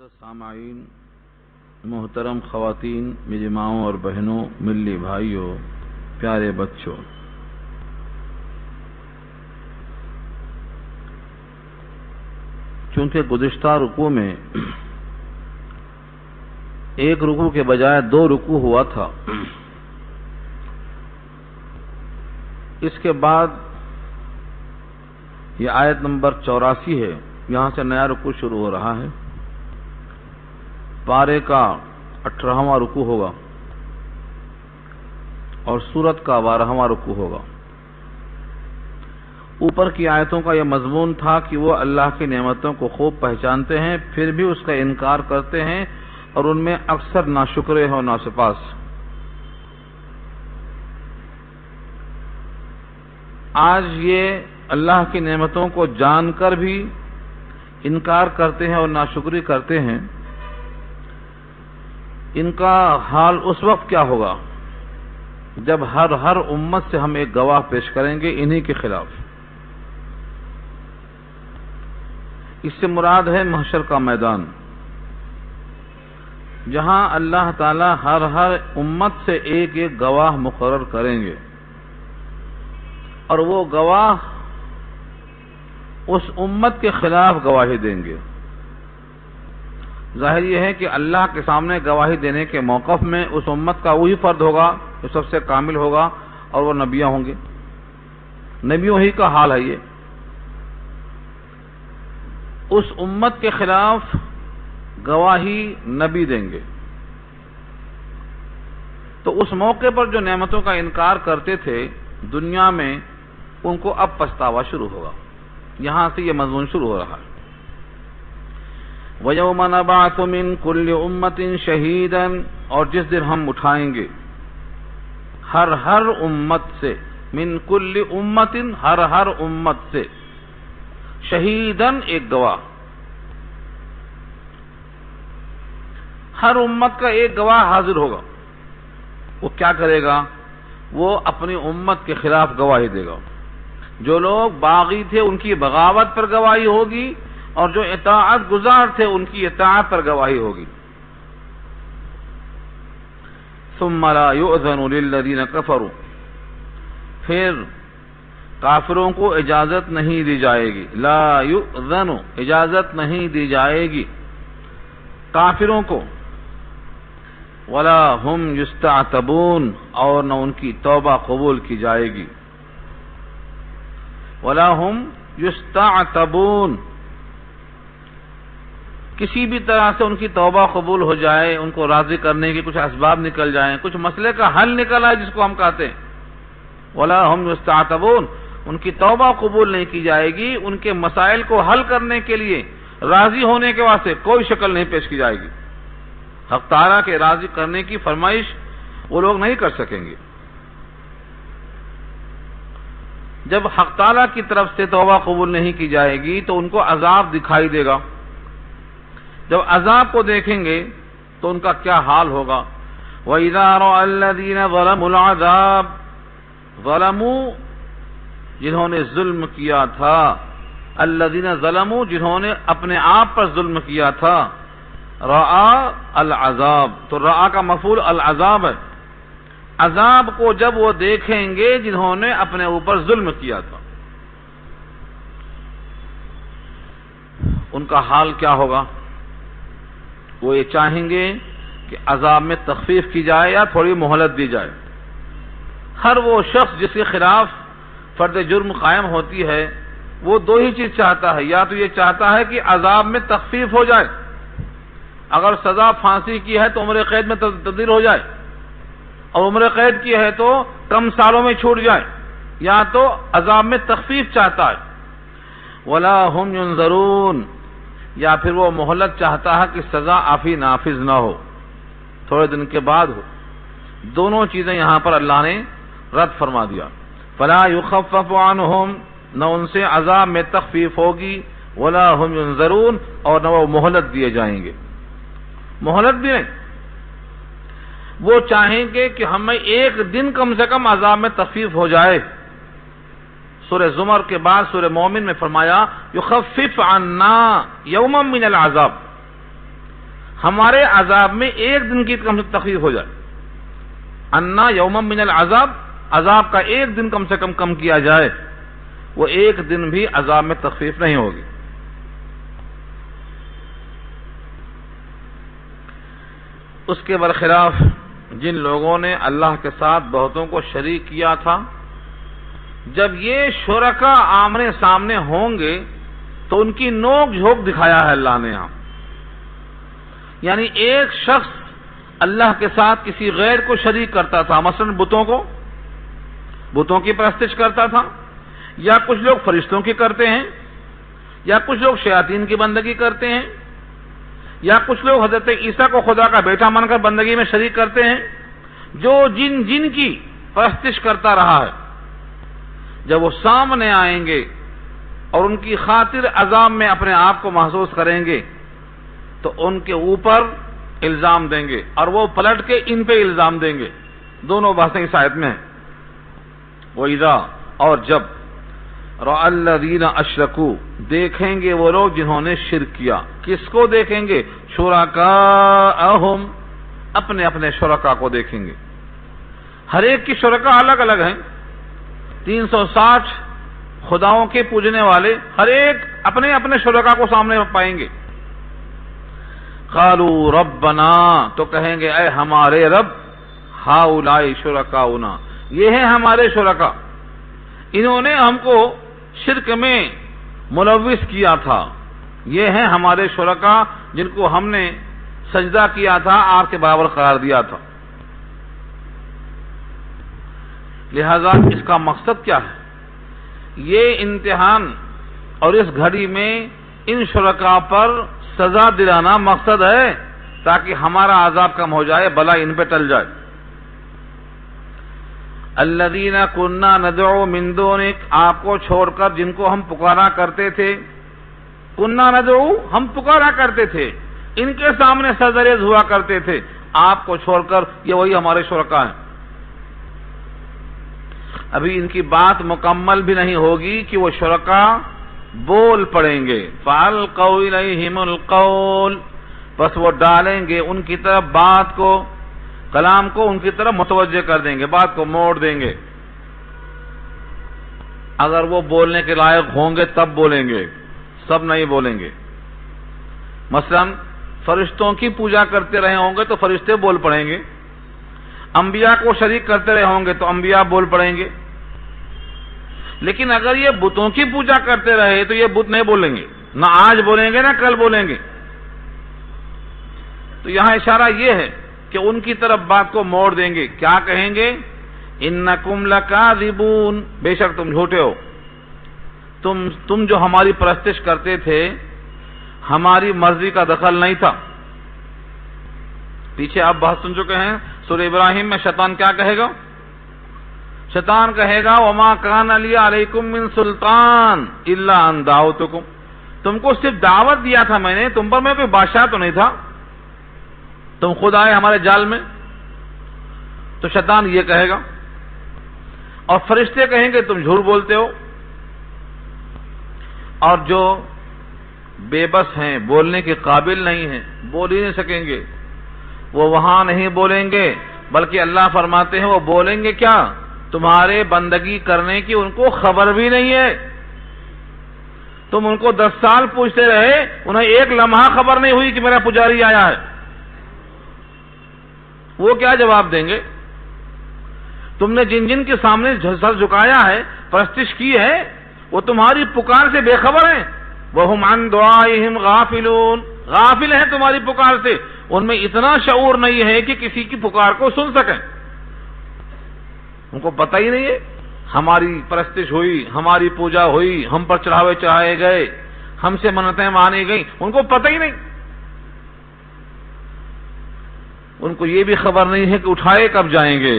معزز سامعین، محترم خواتین، میری ماؤں اور بہنوں، ملی بھائیوں، پیارے بچوں، چونکہ گزشتہ رکوع میں ایک رکوع کے بجائے 2 رکوع ہوا تھا، اس کے بعد یہ آیت نمبر 84 ہے، یہاں سے نیا رکوع شروع ہو رہا ہے۔ پارے کا 18واں رکوع ہوگا اور سورت کا 12واں رکوع ہوگا۔ اوپر کی آیتوں کا یہ مضمون تھا کہ وہ اللہ کی نعمتوں کو خوب پہچانتے ہیں، پھر بھی اس کا انکار کرتے ہیں اور ان میں اکثر ناشکرے اور ناسپاس۔ آج یہ اللہ کی نعمتوں کو جان کر بھی انکار کرتے ہیں اور ناشکری کرتے ہیں، ان کا حال اس وقت کیا ہوگا جب ہر امت سے ہم ایک گواہ پیش کریں گے انہی کے خلاف۔ اس سے مراد ہے محشر کا میدان، جہاں اللہ تعالی ہر امت سے ایک ایک گواہ مقرر کریں گے، اور وہ گواہ اس امت کے خلاف گواہی دیں گے۔ ظاہر یہ ہے کہ اللہ کے سامنے گواہی دینے کے موقف میں اس امت کا وہی فرد ہوگا جو سب سے کامل ہوگا، اور وہ نبیاں ہوں گے۔ نبیوں ہی کا حال ہے یہ۔ اس امت کے خلاف گواہی نبی دیں گے، تو اس موقع پر جو نعمتوں کا انکار کرتے تھے دنیا میں، ان کو اب پچھتاوا شروع ہوگا۔ یہاں سے یہ مضمون شروع ہو رہا ہے۔ وَيَوْمَ نَبْعَثُ مِنْ كُلِّ أُمَّةٍ شَهِيدًا، اور جس دن ہم اٹھائیں گے ہر امت سے، من کل امت، ہر امت سے، شہیدن، ایک گواہ۔ ہر امت کا ایک گواہ حاضر ہوگا۔ وہ کیا کرے گا؟ وہ اپنی امت کے خلاف گواہی دے گا۔ جو لوگ باغی تھے ان کی بغاوت پر گواہی ہوگی، اور جو اطاعت گزار تھے ان کی اطاعت پر گواہی ہوگی۔ ثم لا يؤذن للذین کفروا، پھر کافروں کو اجازت نہیں دی جائے گی۔ لا یؤذن، اجازت نہیں دی جائے گی کافروں کو۔ ولا هم یستعتبون، اور نہ ان کی توبہ قبول کی جائے گی۔ ولا هم یستعتبون، کسی بھی طرح سے ان کی توبہ قبول ہو جائے، ان کو راضی کرنے کے کچھ اسباب نکل جائیں، کچھ مسئلے کا حل نکل آئے جس کو ہم کہتے ہیں، ولا هم یستعتبون، ان کی توبہ قبول نہیں کی جائے گی۔ ان کے مسائل کو حل کرنے کے لیے راضی ہونے کے واسطے کوئی شکل نہیں پیش کی جائے گی۔ حق تعالیٰ کے راضی کرنے کی فرمائش وہ لوگ نہیں کر سکیں گے۔ جب حق تعالیٰ کی طرف سے توبہ قبول نہیں کی جائے گی تو ان کو عذاب دکھائی دے گا۔ جب عذاب کو دیکھیں گے تو ان کا کیا حال ہوگا؟ وَإِذَا رَأَى الَّذِينَ ظَلَمُوا الْعَذَابَ، ظلموا، جنہوں نے ظلم کیا تھا، الذین ظلموا، جنہوں نے اپنے آپ پر ظلم کیا تھا، رَأَى العذاب، تو رَأَى کا مفعول العذاب ہے۔ عذاب کو جب وہ دیکھیں گے جنہوں نے اپنے اوپر ظلم کیا تھا، ان کا حال کیا ہوگا؟ وہ یہ چاہیں گے کہ عذاب میں تخفیف کی جائے یا تھوڑی مہلت دی جائے۔ ہر وہ شخص جس کے خلاف فرد جرم قائم ہوتی ہے وہ 2 ہی چیز چاہتا ہے، یا تو یہ چاہتا ہے کہ عذاب میں تخفیف ہو جائے، اگر سزا پھانسی کی ہے تو عمر قید میں تبدیل ہو جائے، اور عمر قید کی ہے تو کم سالوں میں چھوٹ جائے، یا تو عذاب میں تخفیف چاہتا ہے۔ ولا هم ينظرون، یا پھر وہ مہلت چاہتا ہے کہ سزا ابھی نافذ نہ ہو، تھوڑے دن کے بعد ہو۔ دونوں چیزیں یہاں پر اللہ نے رد فرما دیا۔ فلا يخفف عنهم، نہ ان سے عذاب میں تخفیف ہوگی، ولا هم ينظرون، اور نہ وہ مہلت دیے جائیں گے۔ مہلت بھی نہیں، وہ چاہیں گے کہ ہمیں ایک دن کم سے کم عذاب میں تخفیف ہو جائے۔ سورہ زمر کے بعد سورہ مومن میں فرمایا یخفف عنا یوما من العذاب، ہمارے عذاب میں ایک دن کی کم سے تخفیف ہو جائے، انا یوم من العذاب، عذاب کا ایک دن کم سے کم کیا جائے، وہ ایک دن بھی عذاب میں تخفیف نہیں ہوگی۔ اس کے برخلاف جن لوگوں نے اللہ کے ساتھ بہتوں کو شریک کیا تھا، جب یہ شرکا آمنے سامنے ہوں گے تو ان کی نوک جھوک دکھایا ہے اللہ نے یہاں، یعنی ایک شخص اللہ کے ساتھ کسی غیر کو شریک کرتا تھا، مثلا بتوں کی پرستش کرتا تھا، یا کچھ لوگ فرشتوں کی کرتے ہیں، یا کچھ لوگ شیاطین کی بندگی کرتے ہیں، یا کچھ لوگ حضرت عیسیٰ کو خدا کا بیٹا مان کر بندگی میں شریک کرتے ہیں۔ جو جن کی پرستش کرتا رہا ہے، جب وہ سامنے آئیں گے اور ان کی خاطر عذاب میں اپنے آپ کو محسوس کریں گے تو ان کے اوپر الزام دیں گے اور وہ پلٹ کے ان پہ الزام دیں گے۔ دونوں باتیں اس آیت میں ہیں۔ وَإِذَا، اور جب رَأَى الَّذِينَ أَشْرَكُوا، دیکھیں گے وہ لوگ جنہوں نے شرک کیا، کس کو دیکھیں گے؟ شُرَكَاءَهُمْ، اپنے اپنے شرکا کو دیکھیں گے۔ ہر ایک کی شرکا الگ الگ ہیں، 360 خداؤں کے پوجنے والے ہر ایک اپنے اپنے شرکا کو سامنے پائیں گے۔ قالوا ربنا، تو کہیں گے اے ہمارے رب، ہؤلاء شرکاؤنا، یہ ہیں ہمارے شرکا، انہوں نے ہم کو شرک میں ملوث کیا تھا، یہ ہیں ہمارے شرکا جن کو ہم نے سجدہ کیا تھا، آپ کے برابر قرار دیا تھا۔ لہذا اس کا مقصد کیا ہے؟ یہ امتحان اور اس گھڑی میں ان شرکا پر سزا دلانا مقصد ہے، تاکہ ہمارا عذاب کم ہو جائے، بلا ان پہ ٹل جائے۔ الذین کنا ندعو من دونک، آپ کو چھوڑ کر جن کو ہم پکارا کرتے تھے، کنا ندعو، ہم پکارا کرتے تھے، ان کے سامنے سرزریز ہوا کرتے تھے، آپ کو چھوڑ کر، یہ وہی ہمارے شرکا ہیں۔ ابھی ان کی بات مکمل بھی نہیں ہوگی کہ وہ شرکا بول پڑیں گے۔ فَأَلْقَوْا إِلَيْهِمُ الْقَوْلَ، بس وہ ڈالیں گے ان کی طرف بات کو، کلام کو ان کی طرف متوجہ کر دیں گے، بات کو موڑ دیں گے۔ اگر وہ بولنے کے لائق ہوں گے تب بولیں گے، سب نہیں بولیں گے۔ مثلا فرشتوں کی پوجا کرتے رہے ہوں گے تو فرشتے بول پڑیں گے، انبیاء کو شریک کرتے رہے ہوں گے تو انبیاء بول پڑیں گے۔ لیکن اگر یہ بتوں کی پوجا کرتے رہے تو یہ بت نہیں بولیں گے، نہ آج بولیں گے نہ کل بولیں گے۔ تو یہاں اشارہ یہ ہے کہ ان کی طرف بات کو موڑ دیں گے، کیا کہیں گے؟ انکم لکاذبون، بے شک تم جھوٹے ہو، تم جو ہماری پرستش کرتے تھے، ہماری مرضی کا دخل نہیں تھا۔ پیچھے آپ بات سن چکے ہیں، سورہ ابراہیم میں شیطان کیا کہے گا؟ شیطان کہے گا وما کان لی علیکم من سلطان الا ان دعوتکم، تم کو صرف دعوت دیا تھا میں نے، تم پر میں کوئی بادشاہ تو نہیں تھا، تم خود آئے ہمارے جال میں۔ تو شیطان یہ کہے گا، اور فرشتے کہیں گے تم جھوٹ بولتے ہو۔ اور جو بے بس ہیں، بولنے کے قابل نہیں ہیں، بول ہی نہیں سکیں گے، وہ وہاں نہیں بولیں گے، بلکہ اللہ فرماتے ہیں وہ بولیں گے کیا؟ تمہارے بندگی کرنے کی ان کو خبر بھی نہیں ہے، تم ان کو 10 سال پوچھتے رہے، انہیں ایک لمحہ خبر نہیں ہوئی کہ میرا پجاری آیا ہے، وہ کیا جواب دیں گے؟ تم نے جن جن کے سامنے سر جھکایا ہے، پرستش کی ہے، وہ تمہاری پکار سے بے خبر ہیں۔ وَهُمْ عَنْ دُعَائِهِمْ غَافِلُونَ، غافل ہیں تمہاری پکار سے، ان میں اتنا شعور نہیں ہے کہ کسی کی پکار کو سن سکیں، ان کو پتہ ہی نہیں ہے ہماری پرستش ہوئی، ہماری پوجا ہوئی، ہم پر چڑھاوے چڑھائے گئے، ہم سے منتیں مانی گئیں، ان کو پتہ ہی نہیں، ان کو یہ بھی خبر نہیں ہے کہ اٹھائے کب جائیں گے۔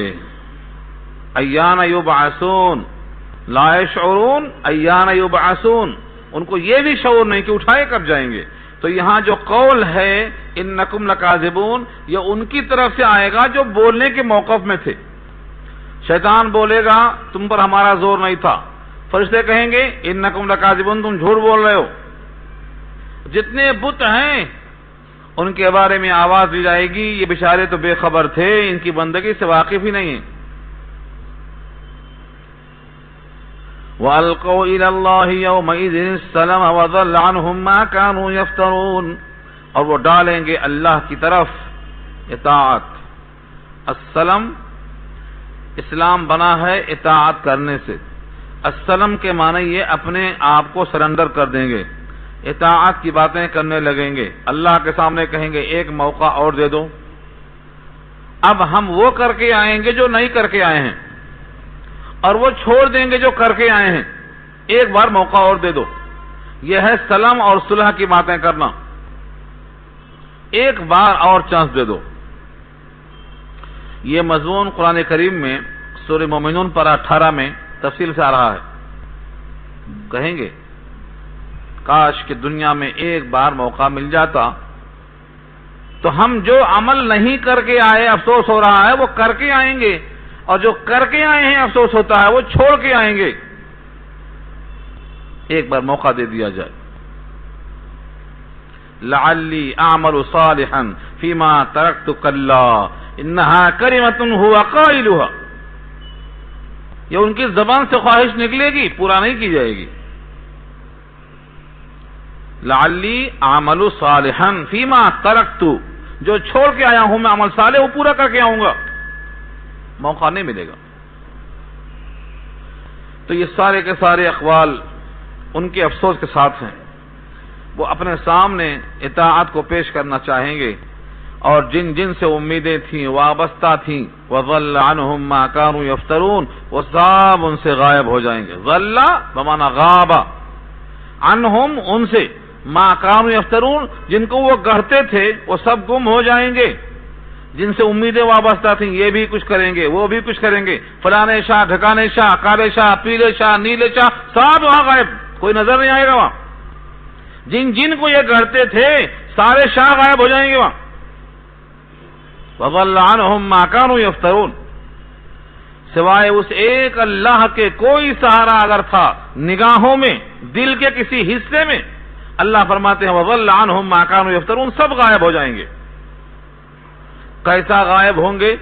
ایان یبعثون لا یشعرون ایان یبعثون، ان کو یہ بھی شعور نہیں کہ اٹھائے کب جائیں گے۔ تو یہاں جو قول ہے انکم لکاذبون، یہ ان کی طرف سے آئے گا جو بولنے کے موقف میں تھے۔ شیطان بولے گا تم پر ہمارا زور نہیں تھا، فرشتے کہیں گے انکم لکاذبون، تم جھوٹ بول رہے ہو۔ جتنے بت ہیں ان کے بارے میں آواز دی جائے گی یہ بیچارے تو بے خبر تھے، ان کی بندگی سے واقف ہی نہیں ہیں۔ وَأَلْقَوْا إِلَى اللَّهِ يَوْمَئِذٍ السَّلَمَ وَضَلَّ عَنْهُمْ مَا كَانُوا يَفْتَرُونَ، اور وہ ڈالیں گے اللہ کی طرف اطاعت۔ السلم اسلام بنا ہے اطاعت کرنے سے، السلم کے معنی یہ اپنے آپ کو سرنڈر کر دیں گے، اطاعت کی باتیں کرنے لگیں گے، اللہ کے سامنے کہیں گے ایک موقع اور دے دو، اب ہم وہ کر کے آئیں گے جو نہیں کر کے آئے ہیں، اور وہ چھوڑ دیں گے جو کر کے آئے ہیں، ایک بار موقع اور دے دو۔ یہ ہے سلم اور صلح کی باتیں کرنا، ایک بار اور چانس دے دو۔ یہ مضمون قرآن کریم میں سورہ مومنون پر 18 میں تفصیل سے آ رہا ہے۔ کہیں گے کاش کہ دنیا میں ایک بار موقع مل جاتا تو ہم جو عمل نہیں کر کے آئے افسوس ہو رہا ہے وہ کر کے آئیں گے، اور جو کر کے آئے ہیں افسوس ہوتا ہے وہ چھوڑ کے آئیں گے۔ ایک بار موقع دے دیا جائے۔ لعلی اعمل صالحا فیما ترکت کلا انہا کلمۃ هو قائلها، یہ ان کی زبان سے خواہش نکلے گی، پورا نہیں کی جائے گی۔ لعلی اعمل صالحا فیما ترکت، جو چھوڑ کے آیا ہوں میں عمل صالح وہ پورا کر کے آؤں گا، موقع نہیں ملے گا۔ تو یہ سارے کے سارے اقوال ان کے افسوس کے ساتھ ہیں، وہ اپنے سامنے اطاعت کو پیش کرنا چاہیں گے، اور جن جن سے امیدیں تھیں وابستہ تھیں وَضَلَّ عَنْهُمْ مَا كَانُوا يَفْتَرُونَ، وہ سب ان سے غائب ہو جائیں گے۔ ضَلَّ بمعنی غاب، عنہم ان سے، ما كانوا يفترون جن کو وہ گڑھتے تھے وہ سب گم ہو جائیں گے۔ جن سے امیدیں وابستہ تھیں یہ بھی کچھ کریں گے وہ بھی کچھ کریں گے، فلانے شاہ ڈھکانے شاہ کالے شاہ پیلے شاہ نیلے شاہ سب وہاں غائب، کوئی نظر نہیں آئے گا وہاں۔ جن جن کو یہ گڑھتے تھے سارے شاہ غائب ہو جائیں گے وہاں۔ وَضَلَّ عَنْهُمْ مَا كَانُوا يَفْتَرُونَ، سوائے اس ایک اللہ کے کوئی سہارا اگر تھا نگاہوں میں، دل کے کسی حصے میں، اللہ فرماتے ہیں وَضَلَّ عَنْهُمْ مَا كَانُوا يَفْتَرُونَ، سب غائب ہو جائیں گے۔ کیسا غائب ہوں گے؟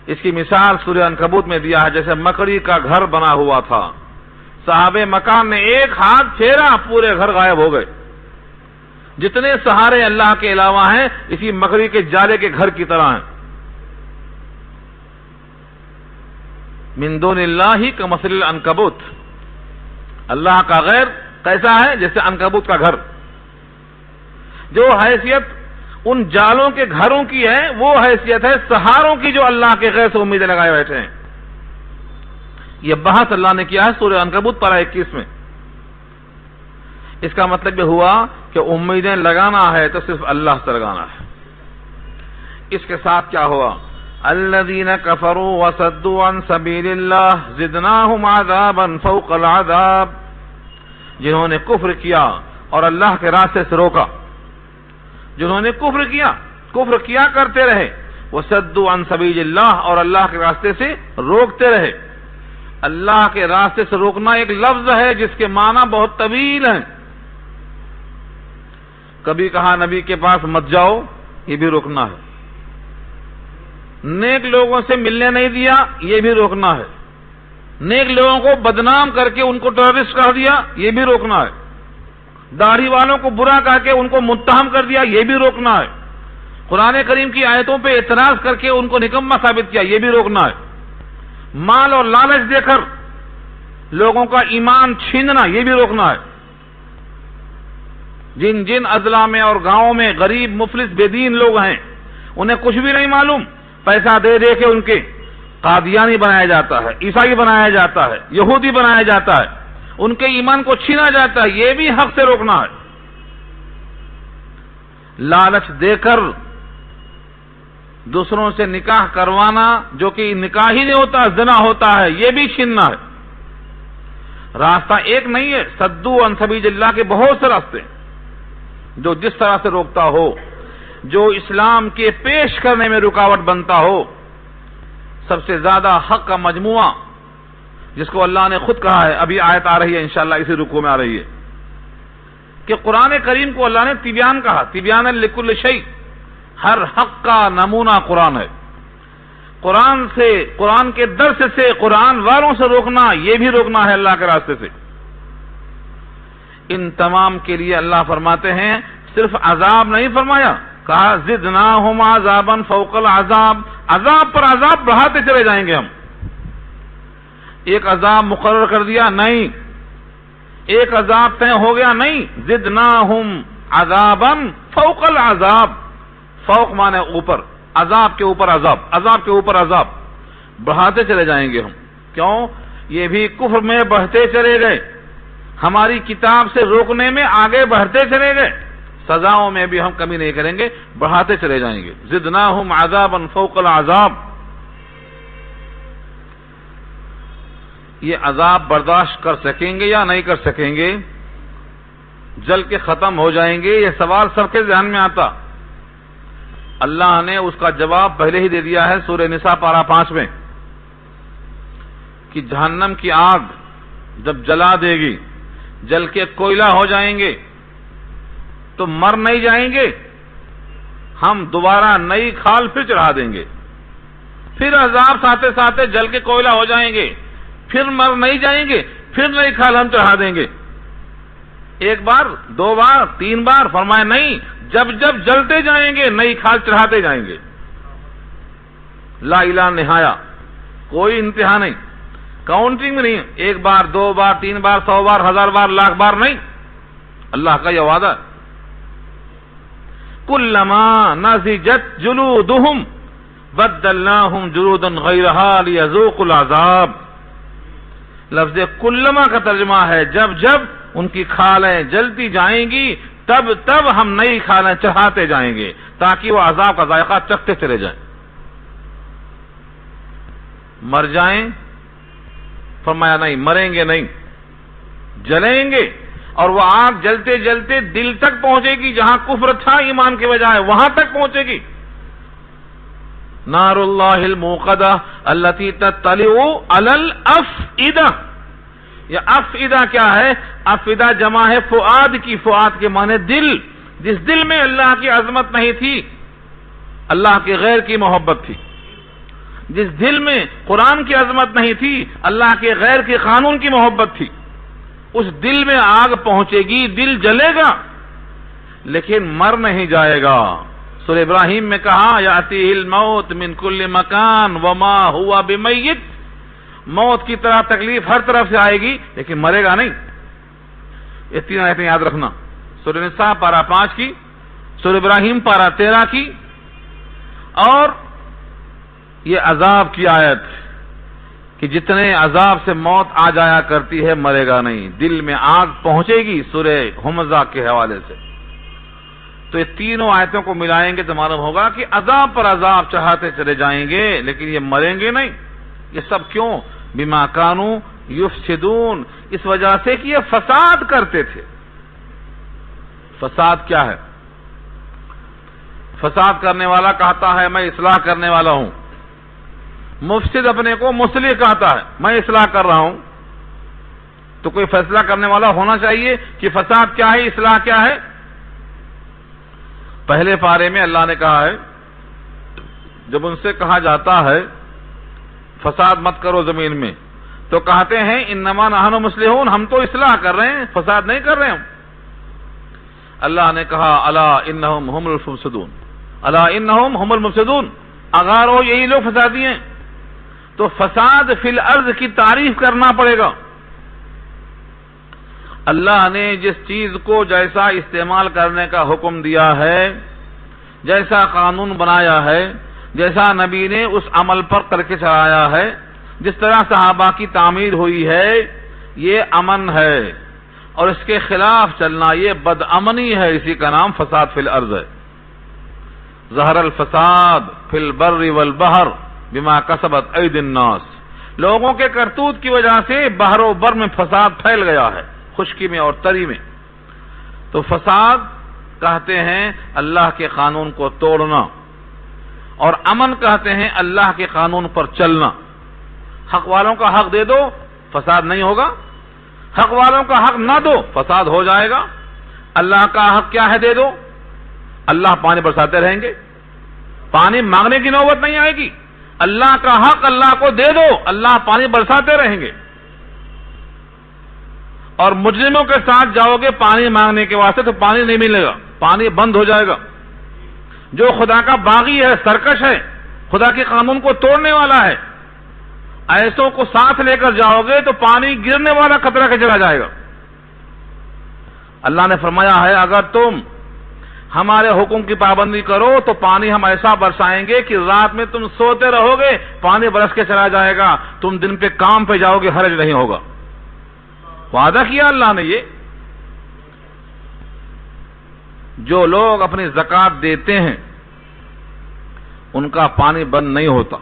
اس کی مثال سورہ عنکبوت میں دیا ہے، جیسے مکڑی کا گھر بنا ہوا تھا، صاحب مکان نے ایک ہاتھ پھیرا پورے گھر غائب ہو گئے۔ جتنے سہارے اللہ کے علاوہ ہیں اسی مکڑی کے جالے کے گھر کی طرح ہیں۔ من دون اللہ کمثل العنکبوت، اللہ کا غیر کیسا ہے؟ جیسے عنکبوت کا گھر، جو حیثیت ان جالوں کے گھروں کی ہے وہ حیثیت ہے سہاروں کی جو اللہ کے غیر سے امیدیں لگائے بیٹھے ہیں۔ یہ بحث اللہ نے کیا ہے سورہ عنکبوت پارہ 21 میں۔ اس کا مطلب یہ ہوا کہ امیدیں لگانا ہے تو صرف اللہ سے لگانا ہے۔ اس کے ساتھ کیا ہوا؟ الذین کفروا وصدوا عن سبیل اللہ زدناہم عذابا فوق العذاب، جنہوں نے کفر کیا اور اللہ کے راستے سے روکا، جنہوں نے کفر کیا کرتے رہے، وصدوا عن سبیل اللہ، اور اللہ کے راستے سے روکتے رہے۔ اللہ کے راستے سے روکنا ایک لفظ ہے جس کے معنی بہت طویل ہیں۔ کبھی کہا نبی کے پاس مت جاؤ، یہ بھی روکنا ہے۔ نیک لوگوں سے ملنے نہیں دیا، یہ بھی روکنا ہے۔ نیک لوگوں کو بدنام کر کے ان کو ٹیررسٹ کہہ دیا، یہ بھی روکنا ہے۔ داڑھی والوں کو برا کہہ کے ان کو متہم کر دیا، یہ بھی روکنا ہے۔ قرآن کریم کی آیتوں پہ اعتراض کر کے ان کو نکما ثابت کیا، یہ بھی روکنا ہے۔ مال اور لالچ دے کر لوگوں کا ایمان چھیننا، یہ بھی روکنا ہے۔ جن جن اضلاع میں اور گاؤں میں غریب مفلس بے دین لوگ ہیں، انہیں کچھ بھی نہیں معلوم، پیسہ دے دے کے ان کے قادیانی بنایا جاتا ہے، عیسائی بنایا جاتا ہے، یہودی بنایا جاتا ہے، ان کے ایمان کو چھینا جاتا ہے، یہ بھی حق سے روکنا ہے۔ لالچ دے کر دوسروں سے نکاح کروانا جو کہ نکاح ہی نہیں ہوتا، زنا ہوتا ہے، یہ بھی چھیننا ہے۔ راستہ ایک نہیں ہے، صدو عن سبیل اللہ کے بہت سے راستے ہیں، جو جس طرح سے روکتا ہو، جو اسلام کے پیش کرنے میں رکاوٹ بنتا ہو۔ سب سے زیادہ حق کا مجموعہ جس کو اللہ نے خود کہا ہے، ابھی آیت آ رہی ہے انشاءاللہ اسی رکوع میں آ رہی ہے، کہ قرآن کریم کو اللہ نے تبیان کہا، تبیان لکل شیء، ہر حق کا نمونہ قرآن ہے. قرآن سے، قرآن کے درس سے، قرآن والوں سے روکنا، یہ بھی روکنا ہے اللہ کے راستے سے. ان تمام کے لیے اللہ فرماتے ہیں صرف عذاب نہیں فرمایا، کہا زدناہم عذابا فوق العذاب، عذاب پر عذاب بڑھاتے چلے جائیں گے ہم. ایک عذاب مقرر کر دیا نہیں، ایک عذاب طے ہو گیا نہیں، زدناہم عذابا فوق العذاب. فوق مانے اوپر، عذاب کے اوپر عذاب، عذاب کے اوپر عذاب بڑھاتے چلے جائیں گے ہم. کیوں؟ یہ بھی کفر میں بڑھتے چلے گئے، ہماری کتاب سے روکنے میں آگے بڑھتے چلے گئے، سزاؤں میں بھی ہم کمی نہیں کریں گے، بڑھاتے چلے جائیں گے. زدناہم عذابا فوق العذاب. یہ عذاب برداشت کر سکیں گے یا نہیں کر سکیں گے؟ جل کے ختم ہو جائیں گے؟ یہ سوال سب کے ذہن میں آتا. اللہ نے اس کا جواب پہلے ہی دے دیا ہے سورہ نساء پارہ 5 میں کہ جہنم کی آگ جب جلا دے گی، جل کے کوئلہ ہو جائیں گے تو مر نہیں جائیں گے، ہم دوبارہ نئی کھال پھر چڑھا دیں گے. پھر عذاب ساتھ ساتھ جل کے کوئلہ ہو جائیں گے، پھر مر نہیں جائیں گے، پھر نئی کھال ہم چڑھا دیں گے. ایک بار، دو بار، 3 بار؟ فرمایا نہیں، جب جب جلتے جائیں گے نئی کھال چڑھاتے جائیں گے. لا الہ نہایا، کوئی انتہا نہیں، کاؤنٹنگ نہیں. 1 بار، 2 بار، 3 بار، 100 بار، 1000 بار، لاکھ بار نہیں. اللہ کا یہ وعدہ ہے. کلما نضجت جلودہم بدلناہم جلودا غیرہا لیذوقوا العذاب. لفظ کلما کا ترجمہ ہے جب جب ان کی کھالیں جلتی جائیں گی تب تب ہم نئی کھالیں چڑھاتے جائیں گے تاکہ وہ عذاب کا ذائقہ چکھتے چلے جائیں. مر جائیں؟ فرمایا نہیں، مریں گے نہیں، جلیں گے. اور وہ آگ جلتے جلتے دل تک پہنچے گی، جہاں کفر تھا ایمان کے بجائے وہاں تک پہنچے گی. نار اللہ الموقدہ التی تطلع علی الافئدہ. یہ افئدہ کیا ہے؟ افئدہ جمع ہے فؤاد کی. فؤاد کے معنی دل. جس دل میں اللہ کی عظمت نہیں تھی، اللہ کے غیر کی محبت تھی، جس دل میں قرآن کی عظمت نہیں تھی، اللہ کے غیر کے قانون کی محبت تھی، اس دل میں آگ پہنچے گی، دل جلے گا لیکن مر نہیں جائے گا. سورہ ابراہیم میں کہا یاتیہ الموت من کل مکان وما ہوا بمیت. موت کی طرح تکلیف ہر طرف سے آئے گی لیکن مرے گا نہیں. یہ 3 آیتیں یاد رکھنا، سورہ نساء پارہ 5 کی، سورہ ابراہیم پارہ 13 کی، اور یہ عذاب کی آیت کہ جتنے عذاب سے موت آ جایا کرتی ہے مرے گا نہیں، دل میں آگ پہنچے گی، سورہ ہمزہ کے حوالے سے. تو یہ تینوں آیتوں کو ملائیں گے تو معلوم ہوگا کہ عذاب پر عذاب چڑھاتے چلے جائیں گے لیکن یہ مریں گے نہیں. یہ سب کیوں؟ بما کانوا یفسدون، اس وجہ سے کہ یہ فساد کرتے تھے. فساد کیا ہے؟ فساد کرنے والا کہتا ہے میں اصلاح کرنے والا ہوں، مفسد اپنے کو مصلح کہتا ہے میں اصلاح کر رہا ہوں. تو کوئی فیصلہ کرنے والا ہونا چاہیے کہ فساد کیا ہے، اصلاح کیا ہے. پہلے پارے میں اللہ نے کہا ہے جب ان سے کہا جاتا ہے فساد مت کرو زمین میں تو کہتے ہیں انما نحن مصلحون، ہم تو اصلاح کر رہے ہیں، فساد نہیں کر رہے ہم. اللہ نے کہا الا انہم هم المفسدون، الا انہم هم المفسدون، اگر وہ یہی لوگ فسادی ہیں. تو فساد فی الارض کی تعریف کرنا پڑے گا. اللہ نے جس چیز کو جیسا استعمال کرنے کا حکم دیا ہے، جیسا قانون بنایا ہے، جیسا نبی نے اس عمل پر کر کے چلایا ہے، جس طرح صحابہ کی تعمیر ہوئی ہے، یہ امن ہے. اور اس کے خلاف چلنا یہ بد امنی ہے، اسی کا نام فساد فی الارض ہے. ظہر الفساد فی البر والبحر بما کسبت ایدی الناس. لوگوں کے کرتوت کی وجہ سے بحر و بر میں فساد پھیل گیا ہے، خشکی میں اور تری میں. تو فساد کہتے ہیں اللہ کے قانون کو توڑنا، اور امن کہتے ہیں اللہ کے قانون پر چلنا. حق والوں کا حق دے دو فساد نہیں ہوگا، حق والوں کا حق نہ دو فساد ہو جائے گا. اللہ کا حق کیا ہے دے دو، اللہ پانی برساتے رہیں گے. پانی مانگنے کی نوبت نہیں آئے گی. اللہ کا حق اللہ کو دے دو, اللہ پانی برساتے رہیں گے. اور مجرموں کے ساتھ جاؤ گے پانی مانگنے کے واسطے تو پانی نہیں ملے گا, پانی بند ہو جائے گا. جو خدا کا باغی ہے, سرکش ہے, خدا کے قانون کو توڑنے والا ہے, ایسوں کو ساتھ لے کر جاؤ گے تو پانی گرنے والا خطرہ کے چلا جائے گا. اللہ نے فرمایا ہے اگر تم ہمارے حکم کی پابندی کرو تو پانی ہم ایسا برسائیں گے کہ رات میں تم سوتے رہو گے پانی برس کے چلا جائے گا, تم دن پہ کام پہ جاؤ گے حرج نہیں ہوگا. وعدہ کیا اللہ نے. یہ جو لوگ اپنی زکات دیتے ہیں ان کا پانی بند نہیں ہوتا.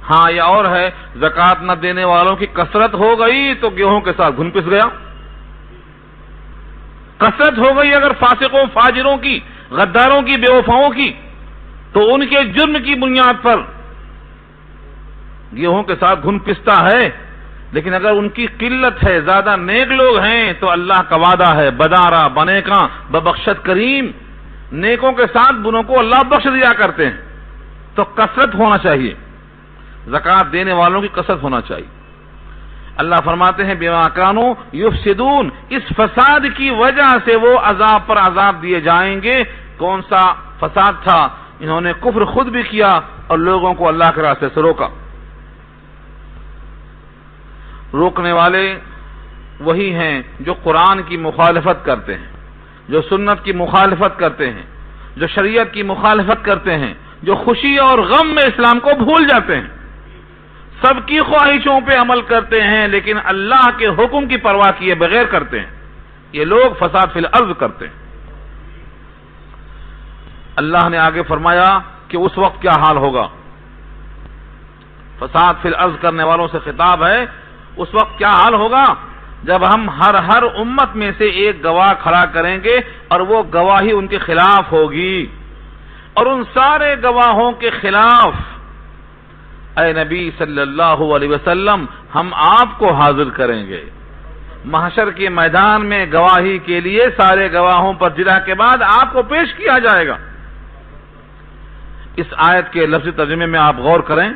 ہاں یہ اور ہے, زکات نہ دینے والوں کی کثرت ہو گئی تو گیہوں کے ساتھ گھن پس گیا. کثرت ہو گئی اگر فاسقوں فاجروں کی, غداروں کی, بے وفاؤں کی, تو ان کے جرم کی بنیاد پر گیہوں کے ساتھ گھن پستا ہے. لیکن اگر ان کی قلت ہے, زیادہ نیک لوگ ہیں, تو اللہ کا وعدہ ہے بدارا بنے کا ببخشت کریم, نیکوں کے ساتھ بروں کو اللہ بخش دیا کرتے ہیں. تو کثرت ہونا چاہیے, زکات دینے والوں کی کثرت ہونا چاہیے. اللہ فرماتے ہیں بما کانوا یفسدون, اس فساد کی وجہ سے وہ عذاب پر عذاب دیے جائیں گے. کون سا فساد تھا؟ انہوں نے کفر خود بھی کیا اور لوگوں کو اللہ کے راستے سے روکا. روکنے والے وہی ہیں جو قرآن کی مخالفت کرتے ہیں, جو سنت کی مخالفت کرتے ہیں, جو شریعت کی مخالفت کرتے ہیں, جو خوشی اور غم میں اسلام کو بھول جاتے ہیں, سب کی خواہشوں پہ عمل کرتے ہیں لیکن اللہ کے حکم کی پرواہ کیے بغیر کرتے ہیں. یہ لوگ فساد فی الارض کرتے ہیں. اللہ نے آگے فرمایا کہ اس وقت کیا حال ہوگا. فساد فی الارض کرنے والوں سے خطاب ہے. اس وقت کیا حال ہوگا جب ہم ہر امت میں سے ایک گواہ کھڑا کریں گے اور وہ گواہی ان کے خلاف ہوگی, اور ان سارے گواہوں کے خلاف اے نبی صلی اللہ علیہ وسلم ہم آپ کو حاضر کریں گے. محشر کے میدان میں گواہی کے لیے سارے گواہوں پر جرح کے بعد آپ کو پیش کیا جائے گا. اس آیت کے لفظی ترجمے میں آپ غور کریں.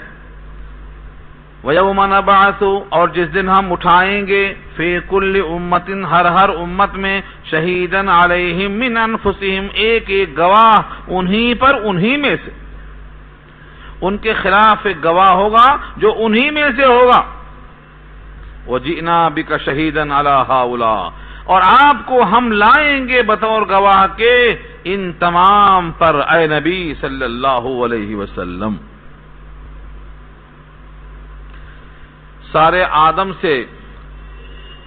وَيَوْمَ نَبْعَثُ, اور جس دن ہم اٹھائیں گے, فِي كُلِّ أُمَّةٍ, ہر امت میں, شہیداً عَلَيْهِمْ مِنْ أَنفُسِهِمْ, ایک گواہ انہی پر, انہی میں سے, ان کے خلاف ایک گواہ ہوگا جو انہی میں سے ہوگا. وَجِئْنَا بِكَ شَهِيدًا عَلَى هَؤُلَاءِ, اور آپ کو ہم لائیں گے بطور گواہ کے ان تمام پر اے نبی صلی اللہ علیہ وسلم. سارے آدم سے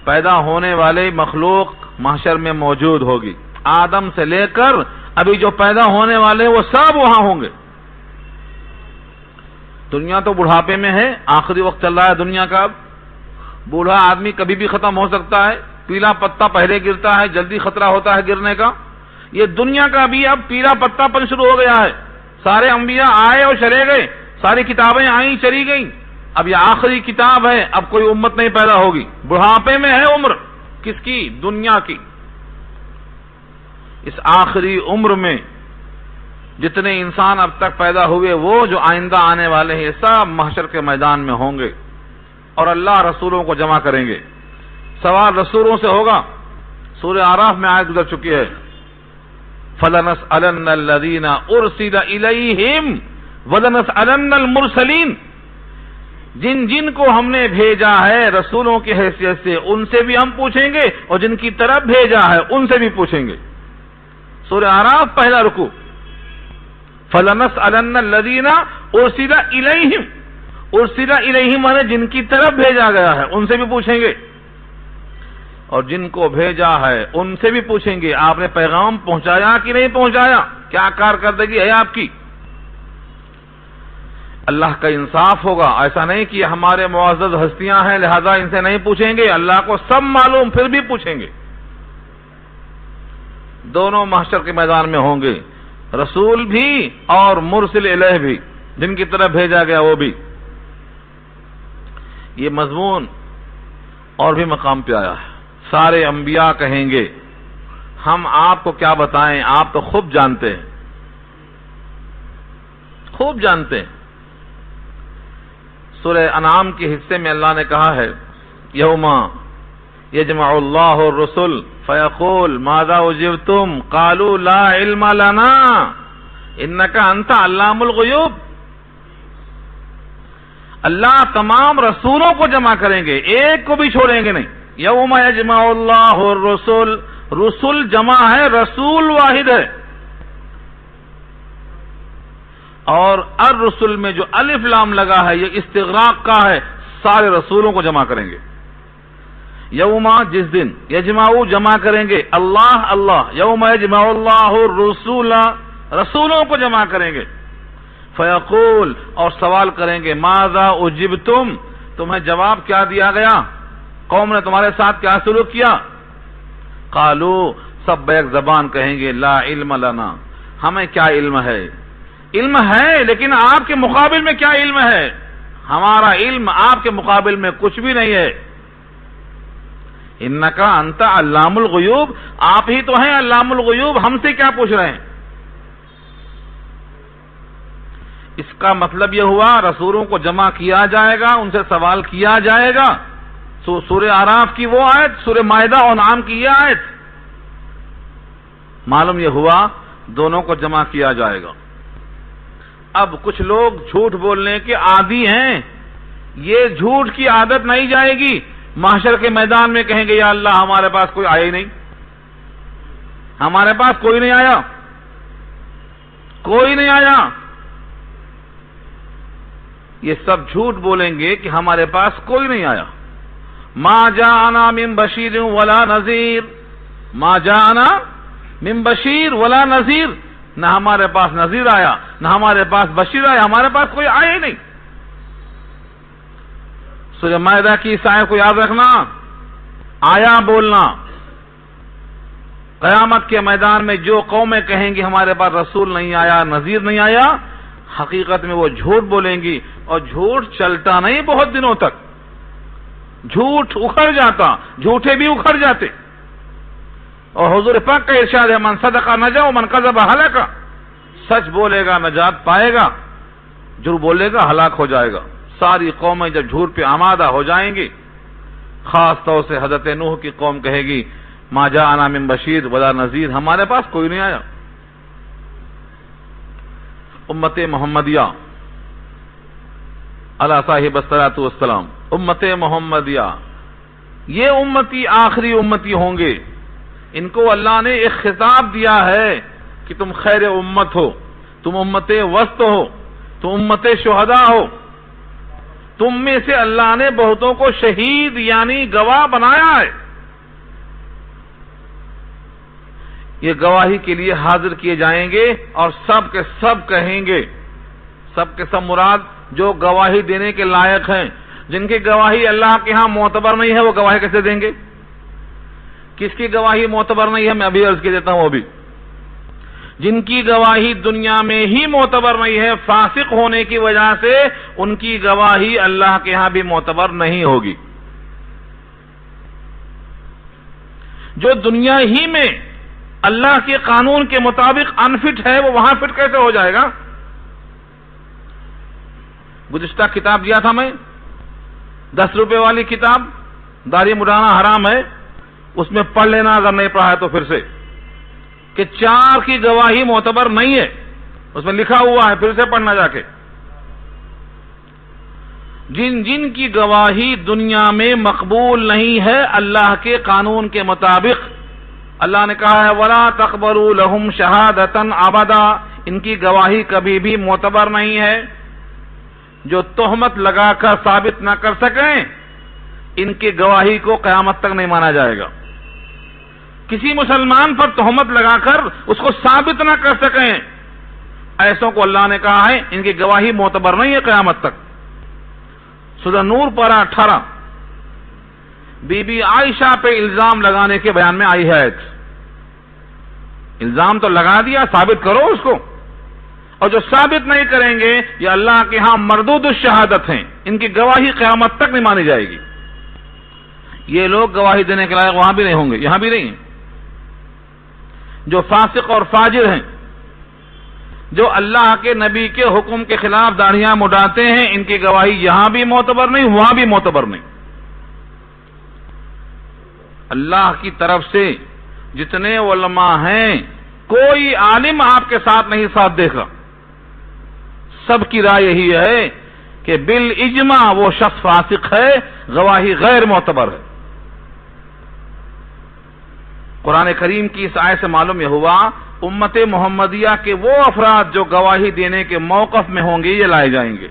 پیدا ہونے والے مخلوق محشر میں موجود ہوگی. آدم سے لے کر ابھی جو پیدا ہونے والے وہ سب وہاں ہوں گے. دنیا تو بڑھاپے میں ہے, آخری وقت چل رہا ہے دنیا کا. اب بوڑھا آدمی کبھی بھی ختم ہو سکتا ہے, پیلا پتا پہلے گرتا ہے, جلدی خطرہ ہوتا ہے گرنے کا. یہ دنیا کا بھی اب پیلا پتا پن شروع ہو گیا ہے. سارے انبیاء آئے اور چلے گئے, ساری کتابیں آئیں چلی گئیں. اب یہ آخری کتاب ہے, اب کوئی امت نہیں پیدا ہوگی. بڑھاپے میں ہے عمر کس کی؟ دنیا کی. اس آخری عمر میں جتنے انسان اب تک پیدا ہوئے وہ جو آئندہ آنے والے ہیں سب محشر کے میدان میں ہوں گے اور اللہ رسولوں کو جمع کریں گے. سوال رسولوں سے ہوگا. سورہ اعراف میں آیت گزر چکی ہے, فَلَنَسْأَلَنَّ الَّذِينَ أُرْسِلَ إِلَيْهِمْ وَلَنَسْأَلَنَّ الْمُرْسَلِينَ, جن کو ہم نے بھیجا ہے رسولوں کی حیثیت سے ان سے بھی ہم پوچھیں گے, اور جن کی طرف بھیجا ہے ان سے بھی پوچھیں گے. سورہ اعراف پہلا رکوع. فَلَنَسْأَلَنَّ الَّذِينَ أُرْسِلَ إِلَيْهِمْ, أُرْسِلَ إِلَيْهِمْ مانے جن کی طرف بھیجا گیا ہے ان سے بھی پوچھیں گے, اور جن کو بھیجا ہے ان سے بھی پوچھیں گے آپ نے پیغام پہنچایا کہ نہیں پہنچایا, کیا کارکردگی ہے آپ کی. اللہ کا انصاف ہوگا. ایسا نہیں کہ ہمارے معزز ہستیاں ہیں لہذا ان سے نہیں پوچھیں گے, اللہ کو سب معلوم پھر بھی پوچھیں گے. دونوں محشر کے میدان میں ہوں گے, رسول بھی اور مرسل الیہ بھی, جن کی طرف بھیجا گیا وہ بھی. یہ مضمون اور بھی مقام پہ آیا ہے. سارے انبیاء کہیں گے ہم آپ کو کیا بتائیں, آپ تو خوب جانتے ہیں. خوب جانتے ہیں۔ سورہ انعام کے حصے میں اللہ نے کہا ہے یوم یجمع اللہ الرسل فیقول ماذا اجبتم قالوا لا علم لنا انک انت علام الغیوب۔ اللہ تمام رسولوں کو جمع کریں گے، ایک کو بھی چھوڑیں گے نہیں۔ یوم یجمع اللہ الرسل، رسول جمع ہے، رسول واحد ہے، اور الرسل میں جو الف لام لگا ہے یہ استغراق کا ہے، سارے رسولوں کو جمع کریں گے۔ یوم جس دن، یجمعو جمع کریں گے، اللہ یوم یجمع اللہ الرسول رسولوں کو جمع کریں گے، فیقول اور سوال کریں گے ماذا اجبتم، تمہیں جواب کیا دیا گیا، قوم نے تمہارے ساتھ کیا سلوک کیا؟ قالو سب بیک زبان کہیں گے لا علم لنا، ہمیں کیا علم ہے، علم ہے لیکن آپ کے مقابل میں کیا علم ہے، ہمارا علم آپ کے مقابل میں کچھ بھی نہیں ہے۔ انکا انت علام الغیوب، آپ ہی تو ہیں علام الغیوب، ہم سے کیا پوچھ رہے ہیں؟ اس کا مطلب یہ ہوا رسولوں کو جمع کیا جائے گا، ان سے سوال کیا جائے گا۔ سورہ اعراف کی وہ آیت، سورہ مائدہ اور انعام کی یہ آیت، معلوم یہ ہوا دونوں کو جمع کیا جائے گا۔ اب کچھ لوگ جھوٹ بولنے کے عادی ہیں، یہ جھوٹ کی عادت نہیں جائے گی، محشر کے میدان میں کہیں گے یا اللہ ہمارے پاس کوئی آیا ہی نہیں، ہمارے پاس کوئی نہیں آیا، کوئی نہیں آیا۔ یہ سب جھوٹ بولیں گے کہ ہمارے پاس کوئی نہیں آیا۔ ما جاءنا من بشیر ولا نذیر، ما جاءنا من بشیر ولا نذیر، نہ ہمارے پاس نذیر آیا نہ ہمارے پاس بشیر آیا، ہمارے پاس کوئی آیا ہی نہیں۔ سورہ مائدہ کی اس آیت کو یاد رکھنا، آیا بولنا، قیامت کے میدان میں جو قومیں کہیں گی ہمارے پاس رسول نہیں آیا، نذیر نہیں آیا، حقیقت میں وہ جھوٹ بولیں گی، اور جھوٹ چلتا نہیں بہت دنوں تک، جھوٹ اکھڑ جاتا، جھوٹے بھی اکھڑ جاتے۔ اور حضور پاک کا ارشاد ہے من صدق نجا ومن کذب ہلاک، سچ بولے گا نجات پائے گا، جھوٹ بولے گا ہلاک ہو جائے گا۔ ساری قومیں جب جھوٹ پہ آمادہ ہو جائیں گی، خاص طور سے حضرت نوح کی قوم کہے گی ما جاءنا من بشیر ولا نذیر، ہمارے پاس کوئی نہیں آیا۔ امت محمدیہ علی صاحب الصلاۃ والسلام، امت محمدیہ یہ امتی آخری امتی ہوں گے، ان کو اللہ نے ایک خطاب دیا ہے کہ تم خیر امت ہو، تم امت وسط ہو، تم امت شہداء ہو، تم میں سے اللہ نے بہتوں کو شہید یعنی گواہ بنایا ہے۔ یہ گواہی کے لیے حاضر کیے جائیں گے اور سب کے سب کہیں گے، سب کے سب مراد جو گواہی دینے کے لائق ہیں، جن کی گواہی اللہ کے ہاں معتبر نہیں ہے وہ گواہی کیسے دیں گے؟ کس کی گواہی معتبر نہیں ہے؟ میں ابھی عرض کر دیتا ہوں، وہ بھی جن کی گواہی دنیا میں ہی معتبر نہیں ہے، فاسق ہونے کی وجہ سے ان کی گواہی اللہ کے ہاں بھی معتبر نہیں ہوگی۔ جو دنیا ہی میں اللہ کے قانون کے مطابق انفٹ ہے وہ وہاں فٹ کیسے ہو جائے گا؟ گزشتہ کتاب دیا تھا میں، 10 روپے والی کتاب، داڑھی مڈانا حرام ہے، اس میں پڑھ لینا اگر نہیں پڑھا ہے تو پھر سے، کہ 4 کی گواہی معتبر نہیں ہے، اس میں لکھا ہوا ہے، پھر سے پڑھنا جا کے۔ جن جن کی گواہی دنیا میں مقبول نہیں ہے اللہ کے قانون کے مطابق، اللہ نے کہا ہے وَلَا تَقْبَلُوا لَهُمْ شَهَادَةً أَبَدًا، ان کی گواہی کبھی بھی معتبر نہیں ہے۔ جو تہمت لگا کر ثابت نہ کر سکیں ان کی گواہی کو قیامت تک نہیں مانا جائے گا۔ کسی مسلمان پر تہمت لگا کر اس کو ثابت نہ کر سکیں، ایسوں کو اللہ نے کہا ہے ان کی گواہی معتبر نہیں ہے قیامت تک۔ سورہ نور پارہ 18 بی بی عائشہ پہ الزام لگانے کے بیان میں آئی ہے، الزام تو لگا دیا، ثابت کرو اس کو، اور جو ثابت نہیں کریں گے یہ اللہ کے ہاں مردود الشہادت ہیں، ان کی گواہی قیامت تک نہیں مانی جائے گی۔ یہ لوگ گواہی دینے کے لائق وہاں بھی نہیں ہوں گے، یہاں بھی نہیں ہیں۔ جو فاسق اور فاجر ہیں، جو اللہ کے نبی کے حکم کے خلاف داڑھیاں مڈاتے ہیں، ان کی گواہی یہاں بھی معتبر نہیں، وہاں بھی معتبر نہیں۔ اللہ کی طرف سے جتنے علماء ہیں، کوئی عالم آپ کے ساتھ نہیں ساتھ دے گا، سب کی رائے یہی ہے کہ بالاجماع وہ شخص فاسق ہے، گواہی غیر معتبر ہے۔ قرآن کریم کی اس آیت سے معلوم یہ ہوا امت محمدیہ کے وہ افراد جو گواہی دینے کے موقف میں ہوں گے یہ لائے جائیں گے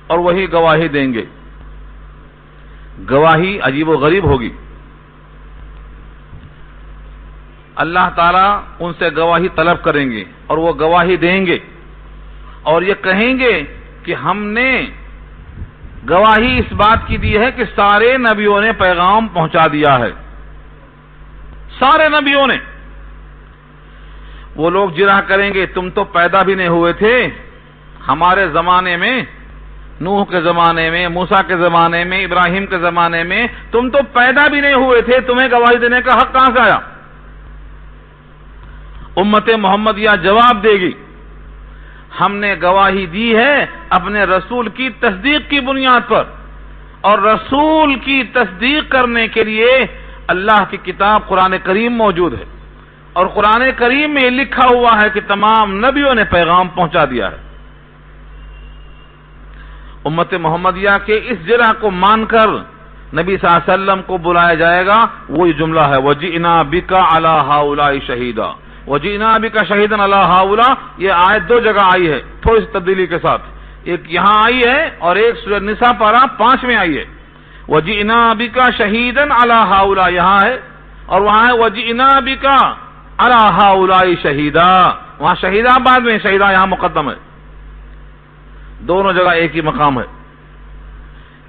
اور وہی گواہی دیں گے۔ گواہی عجیب و غریب ہوگی، اللہ تعالیٰ ان سے گواہی طلب کریں گے اور وہ گواہی دیں گے اور یہ کہیں گے کہ ہم نے گواہی اس بات کی دی ہے کہ سارے نبیوں نے پیغام پہنچا دیا ہے، سارے نبیوں نے۔ وہ لوگ جرح کریں گے تم تو پیدا بھی نہیں ہوئے تھے ہمارے زمانے میں، نوح کے زمانے میں، موسیٰ کے زمانے میں، ابراہیم کے زمانے میں تم تو پیدا بھی نہیں ہوئے تھے، تمہیں گواہی دینے کا حق کہاں سے آیا؟ امت محمدیہ جواب دے گی ہم نے گواہی دی ہے اپنے رسول کی تصدیق کی بنیاد پر، اور رسول کی تصدیق کرنے کے لیے اللہ کی کتاب قرآن کریم موجود ہے، اور قرآن کریم میں لکھا ہوا ہے کہ تمام نبیوں نے پیغام پہنچا دیا ہے۔ امت محمدیہ کے اس جرح کو مان کر نبی صلی اللہ علیہ وسلم کو بلایا جائے گا، وہی جملہ ہے وَجِئْنَا بِكَ عَلَىٰ هَٰؤُلَاءِ شَهِيدًا، وَجِئْنَا بِكَ شَهِيدًا عَلَىٰ هَٰؤُلَاء۔ یہ آیت دو جگہ آئی ہے تھوڑی سی تبدیلی کے ساتھ، ایک یہاں آئی ہے اور ایک سورہ نساء پارہ 5 میں آئی ہے۔ وَجِئْنَا بِكَ شَهِيدًا عَلَىٰ هَٰؤُلَاء یہاں ہے، اور وہاں ہے وَجِئْنَا بِكَ عَلَىٰ هَٰؤُلَاءِ شَهِيدًا، وہاں شہیدہ بعد میں، شہیدہ یہاں مقدم ہے، دونوں جگہ ایک ہی مقام ہے۔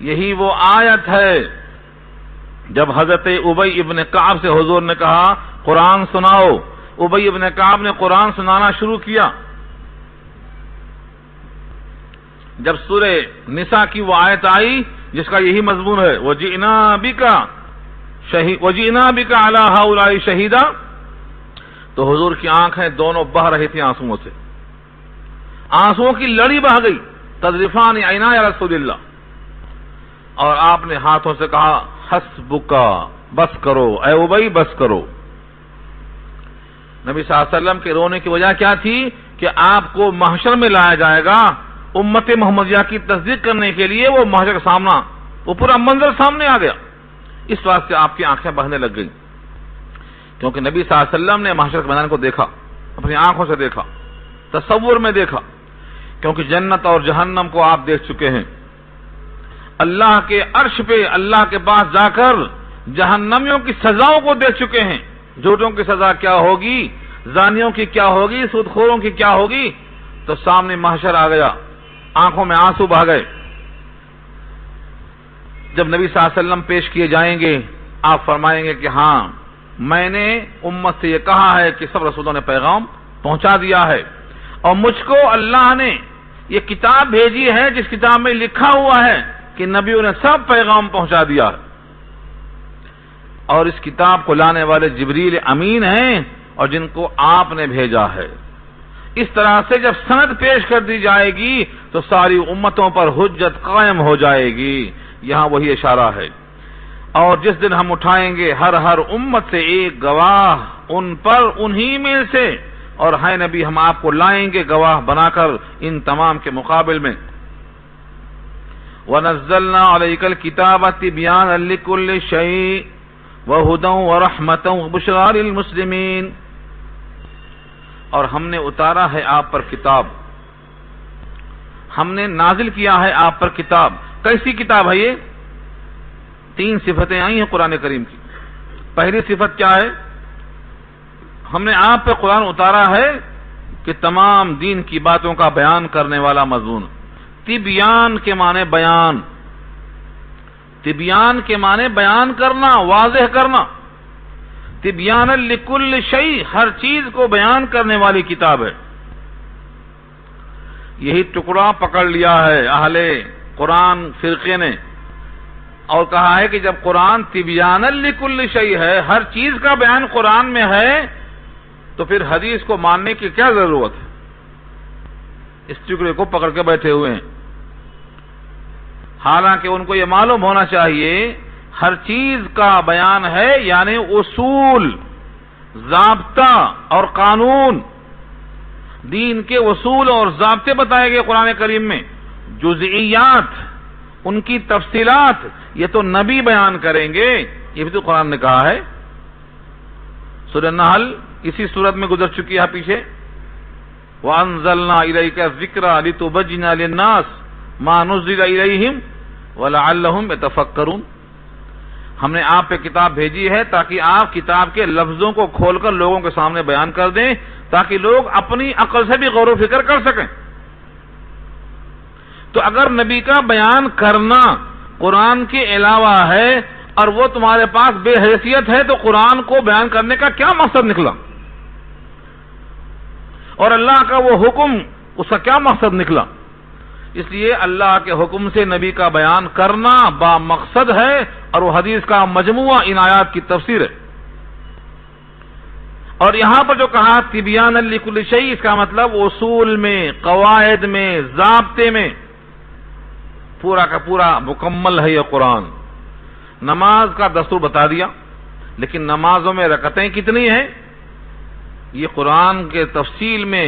یہی وہ آیت ہے جب حضرت ابی ابن کعب سے حضور نے کہا قرآن سناؤ، ابی ابن کعب نے قرآن سنانا شروع کیا۔ جب سورہ نساء کی وہ آیت آئی جس کا یہی مضمون ہے وَجِئْنَا بِكَ عَلَىٰ هَٰؤُلَاءِ شَهِيدًا، تو حضور کی آنکھیں دونوں بہہ رہی تھیں آنسوؤں سے، آنسوؤں کی لڑی بہہ گئی، تذرفان عینای رسول اللہ، اور آپ نے ہاتھوں سے کہا حسبک، بس کرو اے ابی بس کرو۔ نبی صلی اللہ علیہ وسلم کے رونے کی وجہ کیا تھی کہ آپ کو محشر میں لایا جائے گا امت محمدیہ کی تصدیق کرنے کے لیے، وہ محشر کا سامنا، وہ پورا منظر سامنے آ گیا، اس واسطے آپ کی آنکھیں بہنے لگ گئیں، کیونکہ نبی صلی اللہ علیہ وسلم نے محشر کے میدان کو دیکھا، اپنی آنکھوں سے دیکھا، تصور میں دیکھا، کیونکہ جنت اور جہنم کو آپ دیکھ چکے ہیں، اللہ کے عرش پہ اللہ کے پاس جا کر جہنمیوں کی سزاؤں کو دیکھ چکے ہیں، جھوٹوں کی سزا کیا ہوگی، زانیوں کی کیا ہوگی، سود خوروں کی کیا ہوگی، تو سامنے محشر آ گیا، آنکھوں میں آنسو بہہ گئے۔ جب نبی صلی اللہ علیہ وسلم پیش کیے جائیں گے آپ فرمائیں گے کہ ہاں میں نے امت سے یہ کہا ہے کہ سب رسولوں نے پیغام پہنچا دیا ہے، اور مجھ کو اللہ نے یہ کتاب بھیجی ہے جس کتاب میں لکھا ہوا ہے کہ نبیوں نے سب پیغام پہنچا دیا ہے، اور اس کتاب کو لانے والے جبریل امین ہیں اور جن کو آپ نے بھیجا ہے۔ اس طرح سے جب سند پیش کر دی جائے گی تو ساری امتوں پر حجت قائم ہو جائے گی، یہاں وہی اشارہ ہے۔ اور جس دن ہم اٹھائیں گے ہر امت سے ایک گواہ ان پر انہی میں سے، اور ہے نبی ہم آپ کو لائیں گے گواہ بنا کر ان تمام کے مقابل میں۔ وَنَزَّلْنَا عَلَيْكَ الْكِتَابَ تِبْيَانًا لِكُلِّ شَيْءٍ وَهُدًى وَرَحْمَةً وَبُشْرَىٰ لِلْمُسْلِمِينَ، اور ہم نے اتارا ہے آپ پر کتاب، ہم نے نازل کیا ہے آپ پر کتاب۔ کیسی کتاب ہے یہ؟ 3 صفتیں آئی ہیں قرآن کریم کی۔ پہلی صفت کیا ہے؟ ہم نے آپ پہ قرآن اتارا ہے کہ تمام دین کی باتوں کا بیان کرنے والا مضمون۔ تبیان کے معنی بیان، تبیان کے معنی بیان کرنا، واضح کرنا، تبیان لکل شیء، ہر چیز کو بیان کرنے والی کتاب ہے۔ یہی ٹکڑا پکڑ لیا ہے اہل قرآن فرقے نے، اور کہا ہے کہ جب قرآن تبیان لکل شیء ہے، ہر چیز کا بیان قرآن میں ہے، تو پھر حدیث کو ماننے کی کیا ضرورت ہے؟ اس ٹکڑے کو پکڑ کے بیٹھے ہوئے ہیں، حالانکہ ان کو یہ معلوم ہونا چاہیے ہر چیز کا بیان ہے، یعنی اصول، ضابطہ اور قانون، دین کے اصول اور ضابطے بتائے گئے قرآن کریم میں، جزئیات، ان کی تفصیلات یہ تو نبی بیان کریں گے، یہ بھی تو قرآن نے کہا ہے۔ سورہ نحل اسی صورت میں گزر چکی ہے پیچھے، وَأَنزَلْنَا إِلَيْكَ الذِّكْرَ لِتُبَيِّنَ لِلنَّاسِ مَا نُزِّلَ إِلَيْهِمْ وَلَعَلَّهُمْ يَتَفَكَّرُونَ، ہم نے آپ پہ کتاب بھیجی ہے تاکہ آپ کتاب کے لفظوں کو کھول کر لوگوں کے سامنے بیان کر دیں، تاکہ لوگ اپنی عقل سے بھی غور و فکر کر سکیں۔ تو اگر نبی کا بیان کرنا قرآن کے علاوہ ہے اور وہ تمہارے پاس بے حیثیت ہے، تو قرآن کو بیان کرنے کا کیا مقصد نکلا؟ اور اللہ کا وہ حکم، اس کا کیا مقصد نکلا؟ اس لیے اللہ کے حکم سے نبی کا بیان کرنا با مقصد ہے، اور وہ حدیث کا مجموعہ ان آیات کی تفسیر ہے۔ اور یہاں پر جو کہا تبیان لکل شیء، اس کا مطلب اصول میں، قواعد میں، ضابطے میں پورا کا پورا مکمل ہے یہ قرآن۔ نماز کا دستور بتا دیا، لیکن نمازوں میں رکعتیں کتنی ہیں یہ قرآن کے تفصیل میں